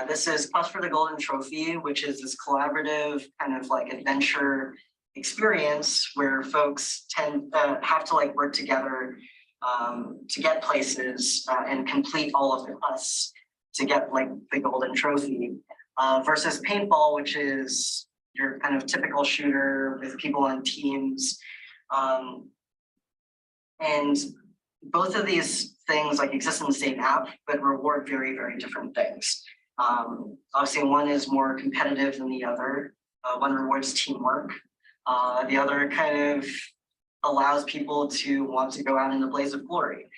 S2: This is Quest for the Golden Trophy, which is this collaborative kind of like adventure experience where folks have to like work together to get places and complete all of the quests to get like the golden trophy. Versus paintball, which is your kind of typical shooter with people on teams. And both of these things like exist in the same app, but reward very, very different things. Obviously, one is more competitive than the other. One rewards teamwork. The other kind of allows people to want to go out in a blaze of glory.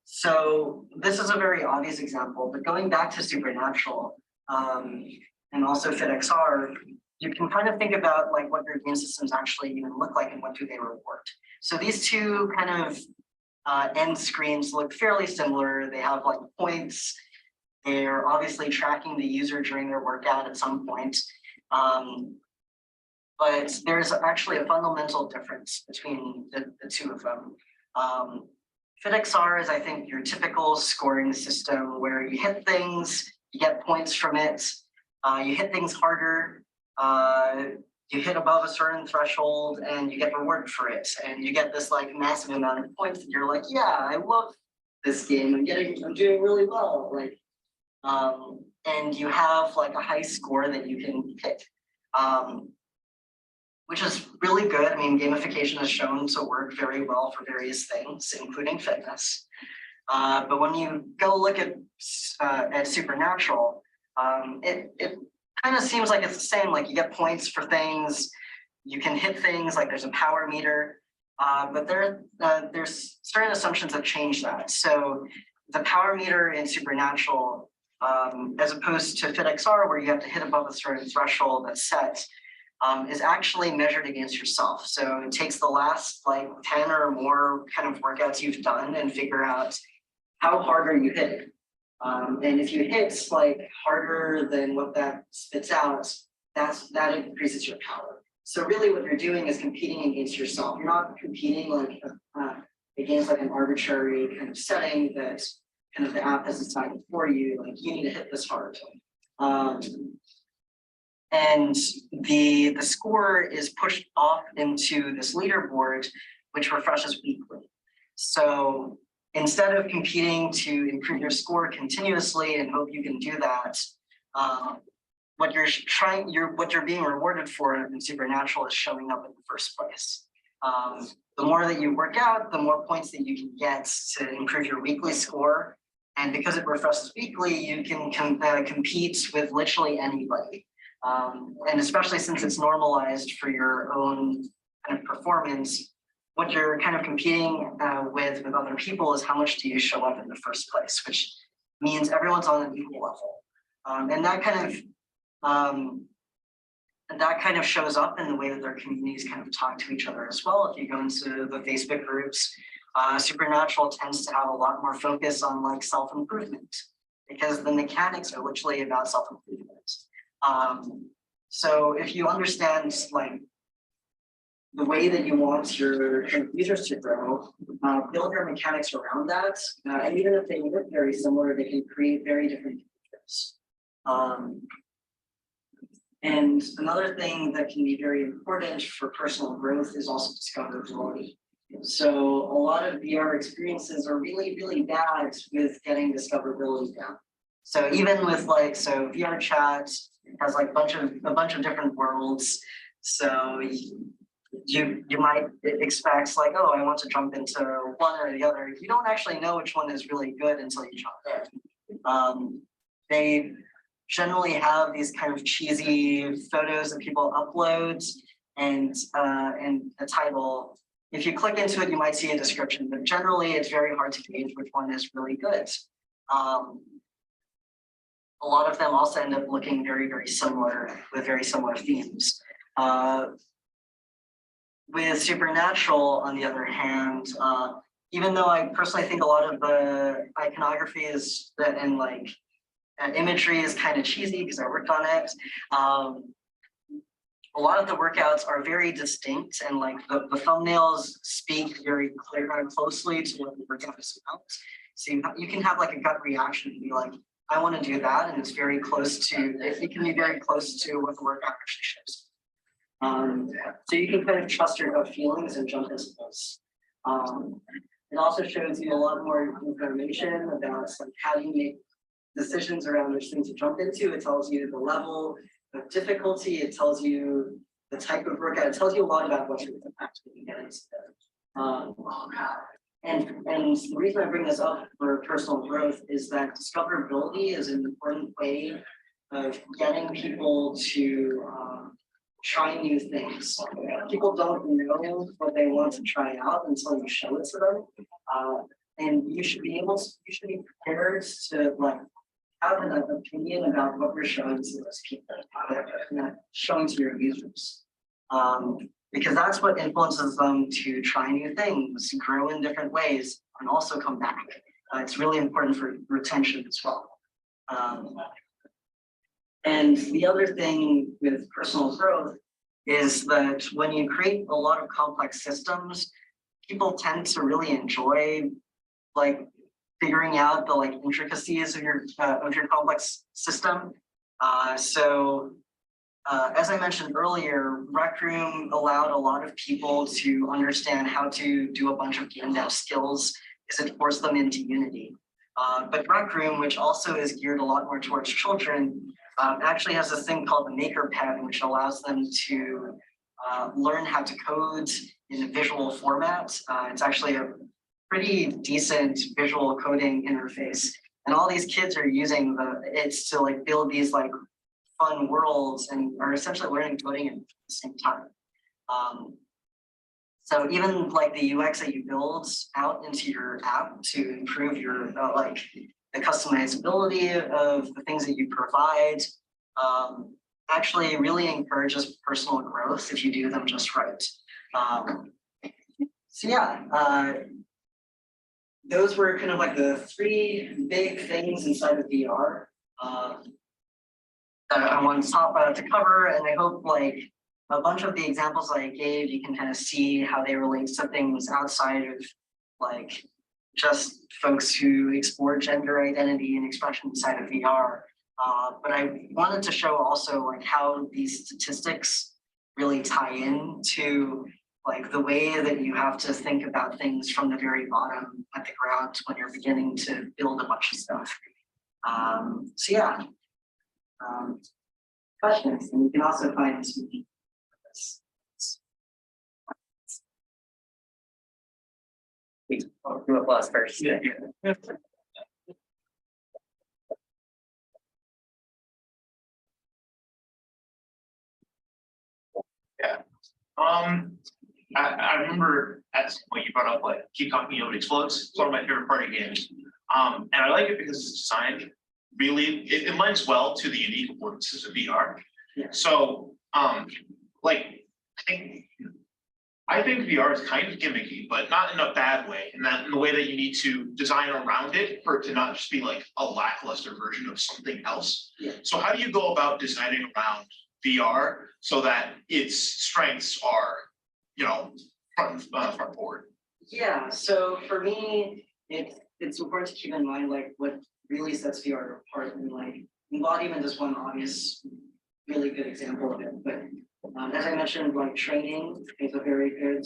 S2: So this is a very obvious example, but going back to Supernatural and also FitXR, you can kind of think about like what your game systems actually even look like and what do they reward. So these two kind of end screens look fairly similar. They have like points. They're obviously tracking the user during their workout at some point. But there's actually a fundamental difference between the two of them. FitXR is, I think, your typical scoring system where you hit things, you get points from it. You hit things harder, you hit above a certain threshold, and you get rewarded for it. And you get this like massive amount of points that you're like, yeah, I love this game. I'm doing really well. Like, and you have like a high score that you can pick. which is really good. I mean, gamification is shown to work very well for various things, including fitness. But when you go look at Supernatural, it kind of seems like it's the same. Like you get points for things, you can hit things, like there's a power meter, but there's certain assumptions that change that. So the power meter in Supernatural, as opposed to FitXR, where you have to hit above a certain threshold that's set, is actually measured against yourself. So it takes the last like 10 or more kind of workouts you've done and figure out how hard are you hitting. And if you hit like harder than what that spits out, that increases your power. So really what you're doing is competing against yourself. You're not competing like against like an arbitrary kind of setting that kind of the app has decided for you, like you need to hit this hard. And the score is pushed off into this leaderboard, which refreshes weekly. So instead of competing to improve your score continuously and hope you can do that, what you're being rewarded for in Supernatural is showing up in the first place. The more that you work out, the more points that you can get to improve your weekly score. And because it refreshes weekly, you can compete with literally anybody. And especially since it's normalized for your own kind of performance, what you're kind of competing with other people is how much do you show up in the first place, which means everyone's on an equal level. And that kind of shows up in the way that their communities kind of talk to each other as well. If you go into the Facebook groups, Supernatural tends to have a lot more focus on like self-improvement because the mechanics are literally about self-improvement. So if you understand like the way that you want your users to grow, build your mechanics around that, and even if they look very similar, they can create very different features. And another thing that can be very important for personal growth is also discoverability. So a lot of VR experiences are really, really bad with getting discoverability down. So even with like, so VR chat has like a bunch of different worlds. So you might expect like, oh, I want to jump into one or the other. You don't actually know which one is really good until you jump in. They generally have these kind of cheesy photos that people upload and a title. If you click into it, you might see a description, but generally it's very hard to gauge which one is really good. A lot of them also end up looking very, very similar with very similar themes. With Supernatural, on the other hand, even though I personally think a lot of the iconography is that and like imagery is kind of cheesy because I worked on it. A lot of the workouts are very distinct and like the thumbnails speak very closely to what the workout is about. So you can have like a gut reaction and be like, I want to do that. And it's very close to, it can be very close to what the workout actually shows. So you can kind of trust your gut feelings and jump into those. It also shows you a lot more information about like how you make decisions around which things to jump into. It tells you the level of difficulty. It tells you the type of workout. It tells you a lot about what you're actually getting into. And the reason I bring this up for personal growth is that discoverability is an important way of getting people to try new things. People don't know what they want to try out until you show it to them. And you should be prepared to like have an opinion about what you're showing to those people, showing to your users. Because that's what influences them to try new things, grow in different ways, and also come back. It's really important for retention as well. And the other thing with personal growth is that when you create a lot of complex systems, people tend to really enjoy like figuring out the like intricacies of your complex system. As I mentioned earlier, Rec Room allowed a lot of people to understand how to do a bunch of game dev skills because it forced them into Unity. But Rec Room, which also is geared a lot more towards children, actually has this thing called the Maker Pen, which allows them to learn how to code in a visual format. It's actually a pretty decent visual coding interface. And all these kids are using it to like build these like fun worlds and are essentially learning coding at the same time. So even like the UX that you build out into your app to improve your like the customizability of the things that you provide, actually really encourages personal growth if you do them just right. So yeah, those were kind of like the three big things inside of VR that I wanted to cover, and I hope like a bunch of the examples I gave, you can kind of see how they relate to things outside of like just folks who explore gender identity and expression inside of VR. But I wanted to show also like how these statistics really tie in-to like the way that you have to think about things from the very bottom at the ground when you're beginning to build a bunch of stuff. So yeah, questions, and you can also find some.
S1: I'll do applause first.
S3: Yeah. I remember at some point you brought up like keep talking, it explodes. It's one of my favorite party games. And I like it because it's designed really, it lends well to the unique affordances of VR.
S2: Yeah.
S3: So like I think VR is kind of gimmicky, but not in a bad way. And that in the way that you need to design around it for it to not just be like a lackluster version of something else.
S2: Yeah.
S3: So how do you go about designing around VR so that its strengths are, you know, front forward?
S2: Yeah, so for me, it's important to keep in mind like what really sets VR apart, and like embodiment is one obvious, really good example of it. But as I mentioned, like training is a very good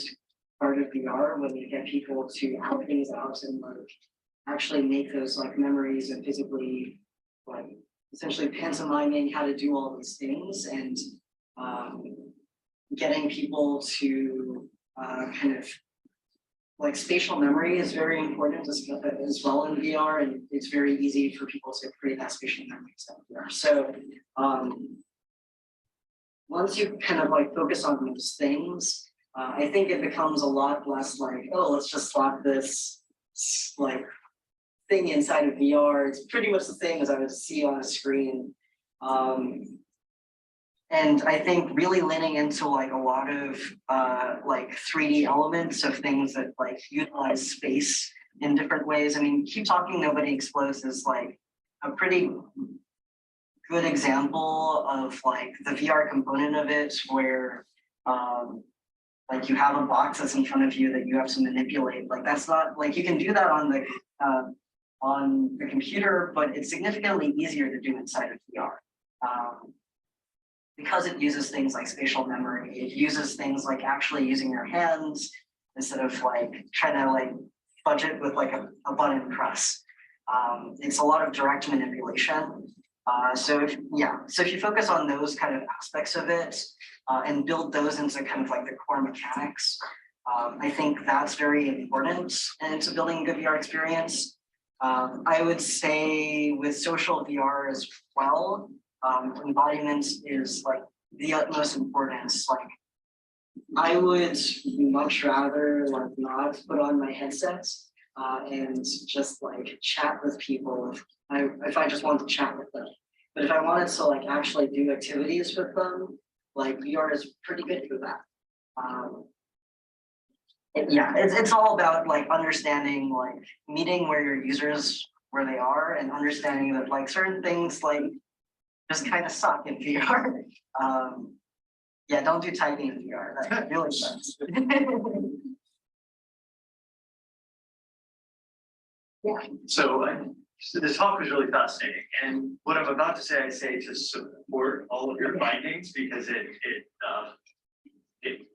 S2: part of VR when you get people to act things out and like actually make those like memories and physically like essentially pantomiming how to do all these things, and getting people to kind of like spatial memory is very important as well in VR, and it's very easy for people to create that spatial memory inside VR. So once you kind of like focus on those things, I think it becomes a lot less like, oh, let's just slap this like thing inside of VR. It's pretty much the same as I would see on a screen. And I think really leaning into like a lot of like 3D elements of things that like utilize space in different ways. I mean, Keep Talking, Nobody Explodes is like a pretty good example of like the VR component of it, where like you have a box that's in front of you that you have to manipulate. Like that's not like you can do that on the computer, but it's significantly easier to do inside of VR. Because it uses things like spatial memory, it uses things like actually using your hands instead of like trying to like fudge it with like a button press. It's a lot of direct manipulation. So if you focus on those kind of aspects of it and build those into kind of like the core mechanics, I think that's very important into building a good VR experience. I would say with social VR as well, embodiment is like the utmost importance. Like I would much rather like not put on my headsets and just like chat with people if I just want to chat with them. But if I wanted to like actually do activities with them, like VR is pretty good for that. It's all about like understanding, like meeting where your users where they are, and understanding that like certain things like just kind of suck in VR. Yeah, don't do typing in VR. That really sucks. Yeah.
S4: So the talk was really fascinating, and what I'm about to say, I say to support all of your findings because it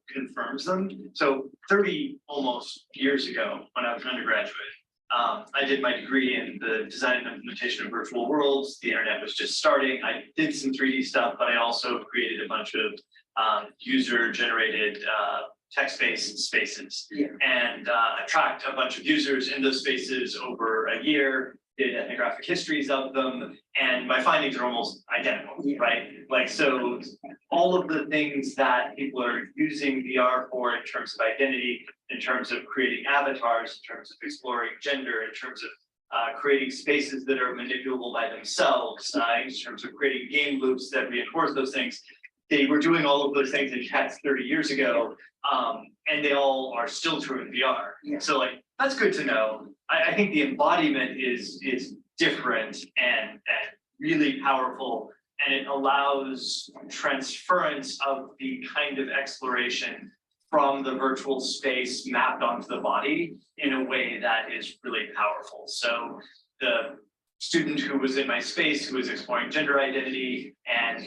S4: confirms them. So 30 almost years ago, when I was an undergraduate, I did my degree in the design and implementation of virtual worlds. The internet was just starting. I did some 3D stuff, but I also created a bunch of user-generated text-based spaces.
S2: Yeah.
S4: And I tracked a bunch of users in those spaces over a year, did ethnographic histories of them, and my findings are almost identical, right? Like, so all of the things that people are using VR for in terms of identity, in terms of creating avatars, in terms of exploring gender, in terms of creating spaces that are manipulable by themselves, in terms of creating game loops that reinforce those things. They were doing all of those things in cats 30 years ago, and they all are still true in VR.
S2: Yeah.
S4: So like, that's good to know. I think the embodiment is different and really powerful, and it allows transference of the kind of exploration from the virtual space mapped onto the body in a way that is really powerful. So the student who was in my space who was exploring gender identity and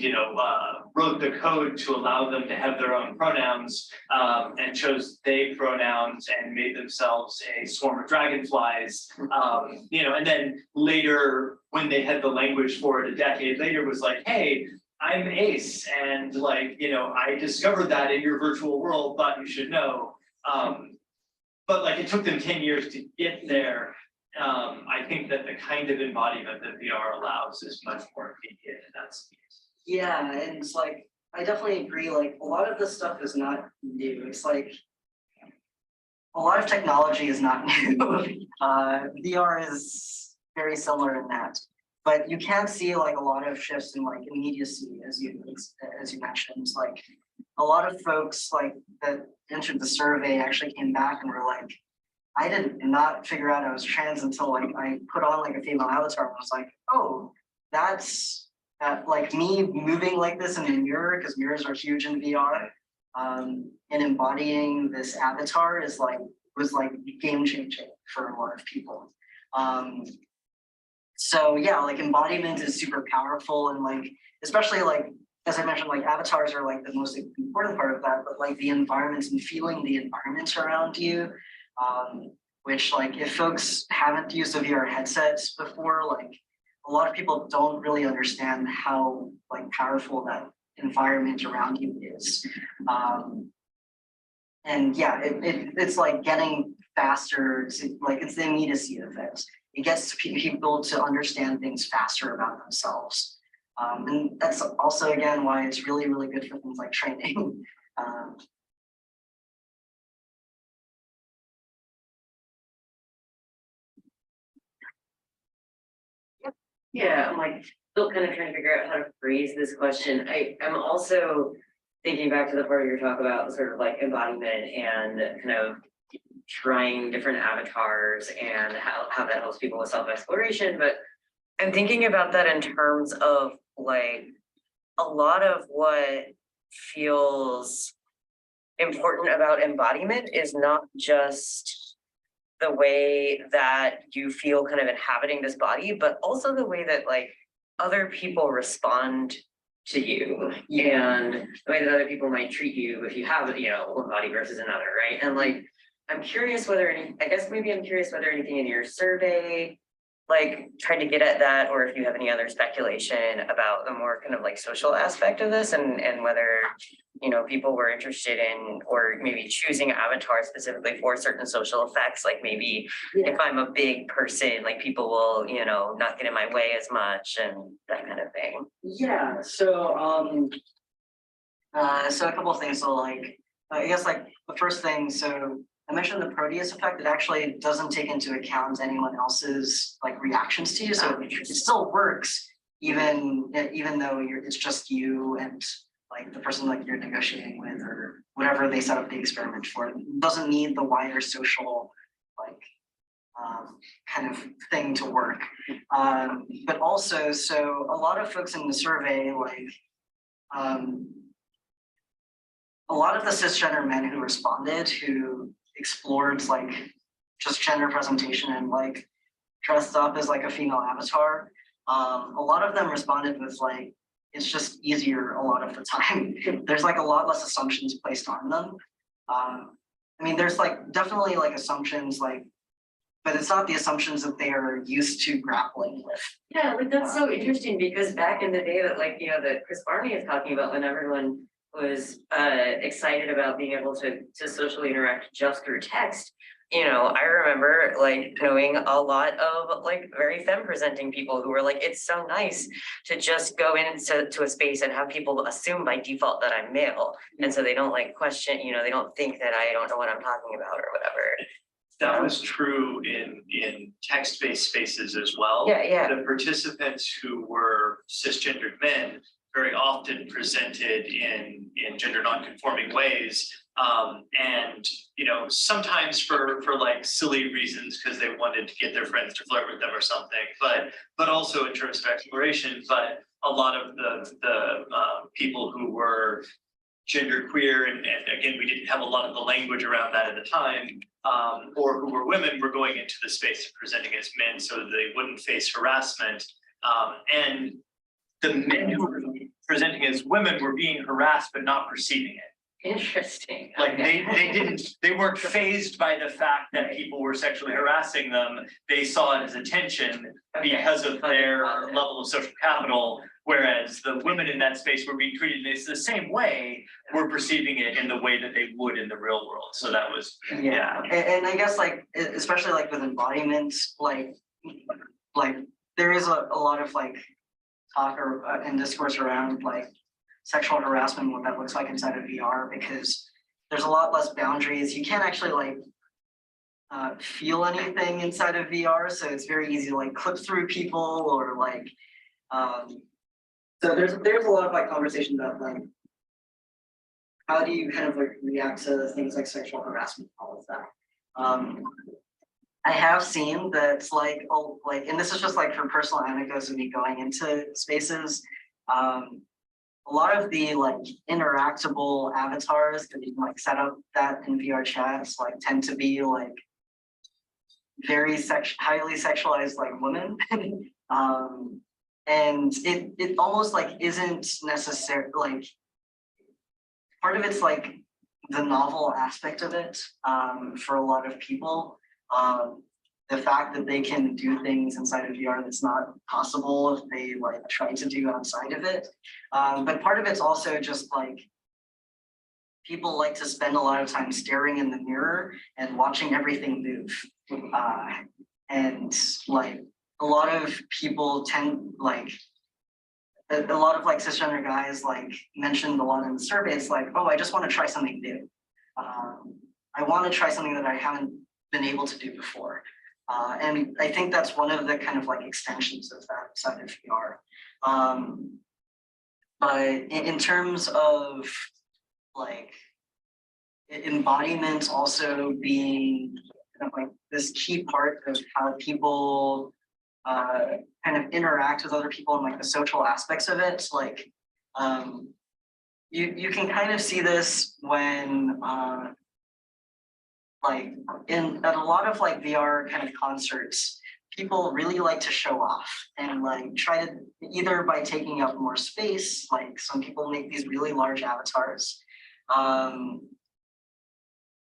S4: wrote the code to allow them to have their own pronouns and chose they pronouns and made themselves a swarm of dragonflies, and then later when they had the language for it a decade later was like, hey, I'm Ace, and I discovered that in your virtual world, thought you should know. But like it took them 10 years to get there. I think that the kind of embodiment that VR allows is much more immediate, and that's
S2: Yeah, and it's like, I definitely agree, like, a lot of this stuff is not new. It's like, a lot of technology is not new. VR is very similar in that. But you can see like a lot of shifts in like immediacy, as you mentioned. Like a lot of folks like that entered the survey actually came back and were like, I did not figure out I was trans until like I put on like a female avatar and I was like, oh, that's like me moving like this in a mirror, because mirrors are huge in VR, and embodying this avatar was like game changing for a lot of people. So yeah, like embodiment is super powerful, and like especially like as I mentioned, like avatars are like the most important part of that, but like the environments and feeling the environment around you, which like if folks haven't used a VR headset before, like a lot of people don't really understand how like powerful that environment around you is. And yeah, it's like getting faster, like it's the immediacy of it. It gets people to understand things faster about themselves. And that's also, again, why it's really, really good for things like training.
S1: Yeah, I'm like still kind of trying to figure out how to phrase this question. I'm also thinking back to the part of your talk about sort of like embodiment and kind of trying different avatars and how that helps people with self-exploration. But I'm thinking about that in terms of like a lot of what feels important about embodiment is not just the way that you feel kind of inhabiting this body, but also the way that like other people respond to you and the way that other people might treat you if you have, one body versus another, right? And like, I'm curious whether I'm curious whether anything in your survey like tried to get at that, or if you have any other speculation about the more kind of like social aspect of this, and whether people were interested in or maybe choosing avatars specifically for certain social effects, like maybe if I'm a big person, like people will not get in my way as much and that kind of thing.
S2: Yeah, so so a couple of things. So like I guess like the first thing, so I mentioned the Proteus effect. It actually doesn't take into account anyone else's like reactions to you, so it still works even though it's just you and like the person like you're negotiating with or whatever they set up the experiment for. It doesn't need the wider social like kind of thing to work. But also, so a lot of folks in the survey, like a lot of the cisgender men who responded, who explored like just gender presentation and like dressed up as like a female avatar, a lot of them responded with like, it's just easier a lot of the time. There's like a lot less assumptions placed on them. I mean, there's like definitely like assumptions, like, but it's not the assumptions that they are used to grappling with.
S1: Yeah, like that's so interesting, because back in the day that like, that Chris Barney is talking about, when everyone was excited about being able to socially interact just through text. I remember like knowing a lot of like very femme presenting people who were like, it's so nice to just go into a space and have people assume by default that I'm male. And so they don't like question, they don't think that I don't know what I'm talking about or whatever.
S4: That was true in text-based spaces as well.
S1: Yeah.
S4: The participants who were cisgendered men very often presented in gender non-conforming ways. And sometimes for like silly reasons because they wanted to get their friends to flirt with them or something, but also in terms of exploration. But a lot of the people who were genderqueer, and again, we didn't have a lot of the language around that at the time, or who were women, were going into the space presenting as men so that they wouldn't face harassment. And the men who were presenting as women were being harassed but not perceiving it.
S1: Interesting.
S4: Like they weren't fazed by the fact that people were sexually harassing them. They saw it as attention because of their level of social capital, whereas the women in that space were being treated the same way, were perceiving it in the way that they would in the real world. So that was, yeah.
S2: And I guess like, especially like with embodiments, like there is a lot of like talk and discourse around like sexual harassment, what that looks like inside of VR, because there's a lot less boundaries. You can't actually like feel anything inside of VR, so it's very easy to like clip through people or like. So there's a lot of like conversation about like how do you kind of like react to things like sexual harassment, all of that. I have seen that like and this is just like from personal anecdotes of me going into spaces. A lot of the like interactable avatars that you can like set up that in VR chats like tend to be like very highly sexualized like women. And it almost like isn't necessary, like part of it's like the novel aspect of it for a lot of people. The fact that they can do things inside of VR that's not possible if they like try to do outside of it. But part of it's also just like people like to spend a lot of time staring in the mirror and watching everything move. And like a lot of people tend like a lot of like cisgender guys like mentioned a lot in the survey. It's like, oh, I just want to try something new. I want to try something that I haven't been able to do before. And I think that's one of the kind of like extensions of that side of VR. But in terms of like embodiment also being kind of like this key part of how people kind of interact with other people and like the social aspects of it, like you can kind of see this when like at a lot of like VR kind of concerts, people really like to show off and like try to either by taking up more space, like some people make these really large avatars.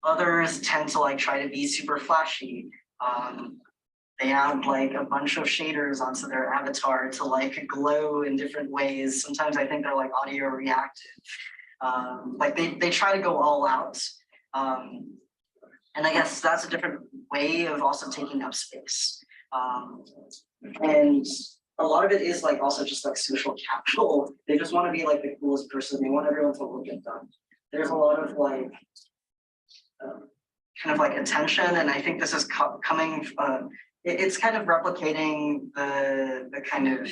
S2: Others tend to like try to be super flashy. They add like a bunch of shaders onto their avatar to like glow in different ways. Sometimes I think they're like audio reactive. Like they try to go all out. And I guess that's a different way of also taking up space. And a lot of it is like also just like social capital. They just want to be like the coolest person. They want everyone to look at them. There's a lot of like kind of like attention, and I think this is coming. It's kind of replicating the kind of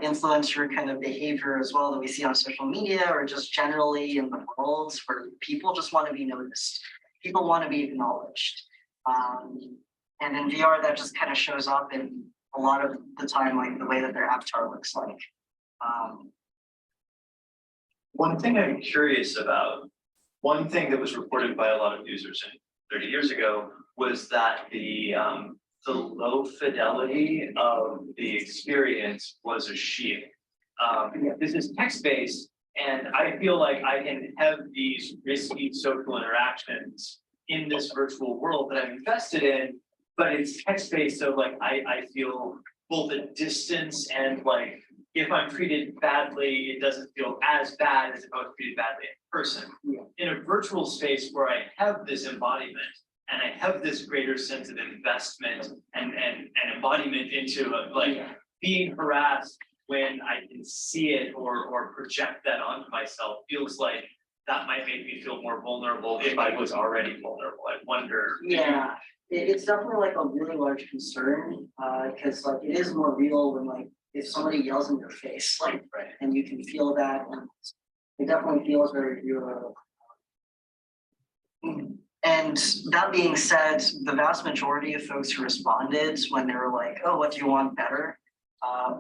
S2: influencer kind of behavior as well that we see on social media or just generally in the world, where people just want to be noticed. People want to be acknowledged. And in VR, that just kind of shows up in a lot of the time, like the way that their avatar looks like.
S4: One thing I'm curious about, one thing that was reported by a lot of users 30 years ago was that the low fidelity of the experience was a shield. This is text-based, and I feel like I can have these risky social interactions in this virtual world that I'm invested in, but it's text-based, so like I feel both a distance and like if I'm treated badly, it doesn't feel as bad as if I was treated badly in person.
S2: Yeah.
S4: In a virtual space where I have this embodiment and I have this greater sense of investment and embodiment into like being harassed when I can see it or project that onto myself feels like that might make me feel more vulnerable if I was already vulnerable. I wonder.
S2: Yeah, it's definitely like a really large concern, because like it is more real when like if somebody yells in your face, like,
S4: Right.
S2: and you can feel that, and it definitely feels very real. And that being said, the vast majority of folks who responded when they were like, "Oh, what do you want better?"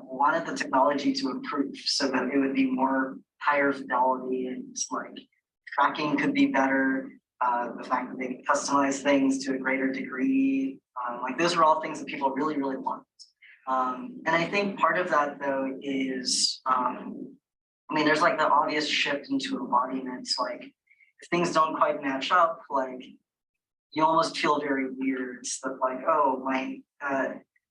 S2: Wanted the technology to improve so that it would be more higher fidelity and like tracking could be better. The fact that they can customize things to a greater degree, like those are all things that people really, really want. And I think part of that though is, I mean, there's like the obvious shift into embodiments. Like if things don't quite match up, like you almost feel very weird. That like, oh,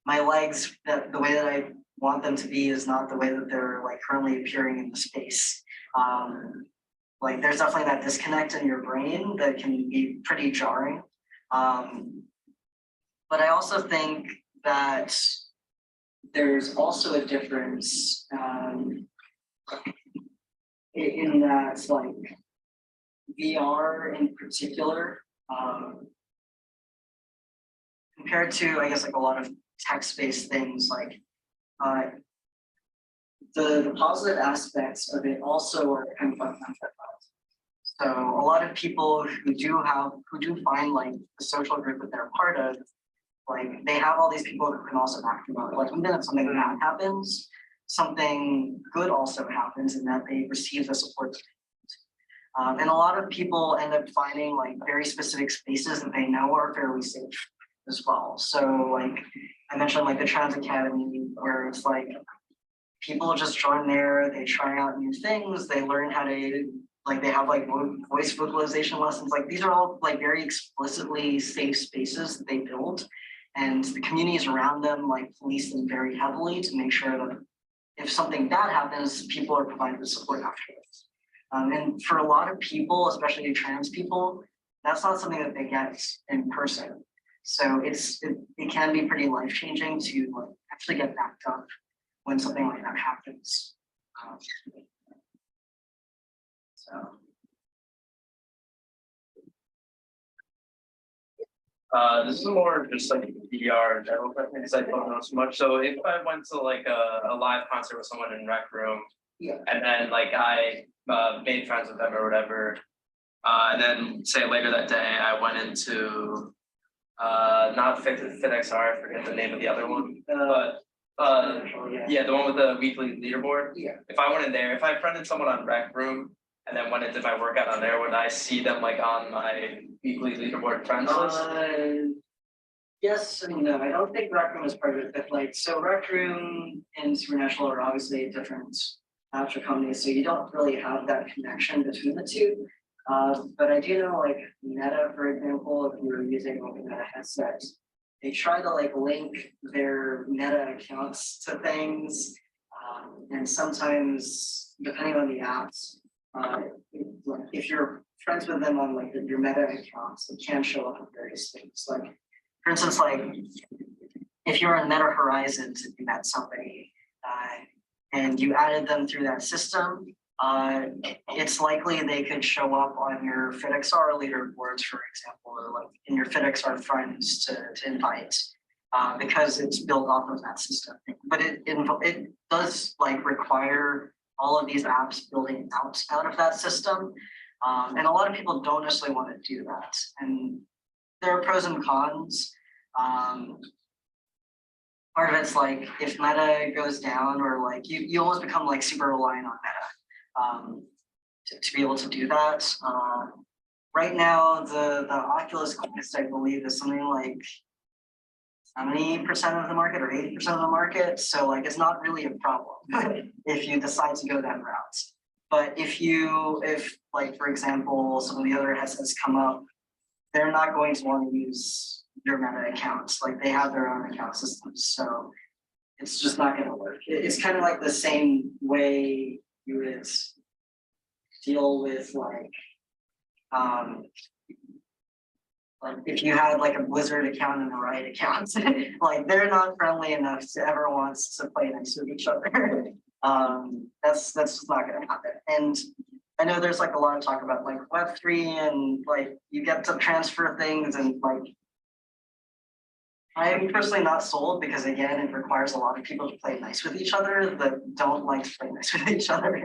S2: my legs, that the way that I want them to be is not the way that they're like currently appearing in the space. Like there's definitely that disconnect in your brain that can be pretty jarring. But I also think that there's also a difference in that like VR in particular, compared to I guess like a lot of text-based things, like the positive aspects of it also are kind of like. So a lot of people who do find like the social group that they're part of, like they have all these people who can also back them up. Like even if something bad happens, something good also happens in that they receive the support. And a lot of people end up finding like very specific spaces that they know are fairly safe as well. So like I mentioned like the Trans Academy, where it's like people just join there, they try out new things, they learn how to like they have like voice vocalization lessons. Like these are all like very explicitly safe spaces that they build, and the communities around them like police them very heavily to make sure that if something bad happens, people are provided with support afterwards. And for a lot of people, especially trans people, that's not something that they get in person. So it can be pretty life-changing to like actually get backed up when something like that happens.
S5: This is more just like VR in general, because I don't know so much. So if I went to like a live concert with someone in Rec Room,
S2: Yeah.
S5: and then like I made friends with them or whatever, and then say later that day I went into not FitXR, I forget the name of the other one, but yeah, the one with the weekly leaderboard.
S2: Yeah.
S5: If I went in there, if I friended someone on Rec Room and then went into my workout on there, would I see them like on my weekly leaderboard friends list?
S2: Yes and no. I don't think Rec Room is part of it, but like so Rec Room and Supernatural are obviously different after companies, so you don't really have that connection between the two. But I do know like Meta, for example, if you're using like a Meta headset, they try to like link their Meta accounts to things, and sometimes depending on the apps, if you're friends with them on like your Meta accounts, it can show up in various things. Like, for instance, like if you're in Meta Horizons and you met somebody and you added them through that system, it's likely they could show up on your FitXR leaderboards, for example, or like in your FitXR friends to invite, because it's built off of that system. But it does like require all of these apps building out of that system. And a lot of people don't necessarily want to do that. And there are pros and cons. Part of it's like if Meta goes down, or like you almost become like super reliant on Meta to be able to do that. Right now, the Oculus Quest, I believe, is something like 70% of the market or 80% of the market. So like it's not really a problem if you decide to go that route. But if like, for example, some of the other headsets come up, they're not going to want to use your Meta accounts. Like they have their own account systems. So it's just not gonna work. It's kind of like the same way you would deal with like if you had like a Blizzard account and a Riot account, like they're not friendly enough to ever wants to play nice with each other. That's just not gonna happen. And I know there's like a lot of talk about like Web3 and like you get to transfer things and like I am personally not sold because again, it requires a lot of people to play nice with each other that don't like to play nice with each other.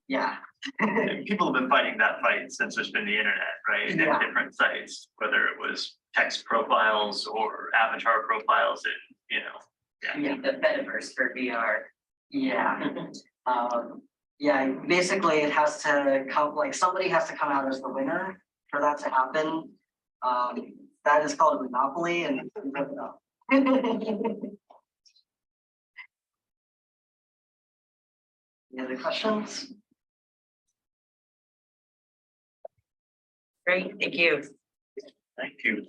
S2: Yeah.
S3: And people have been fighting that fight since there's been the internet, right? And
S2: Yeah.
S3: different sites, whether it was text profiles or avatar profiles, and
S2: Yeah.
S1: The metaverse for VR.
S2: Yeah. Yeah, basically it has to come, like somebody has to come out as the winner for that to happen. That is called a monopoly and any other questions?
S1: Great, thank you.
S3: thank you.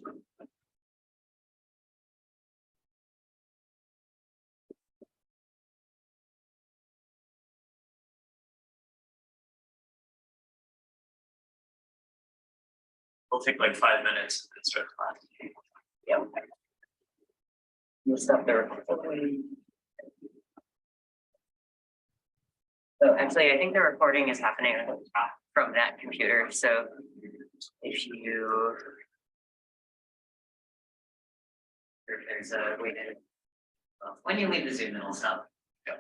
S3: We'll take like 5 minutes and start class.
S1: Yeah. We'll stop the recording. So actually, I think the recording is happening from that computer, so if you. If there's a way to, well, when you leave the Zoom, it'll stop.
S3: Yeah.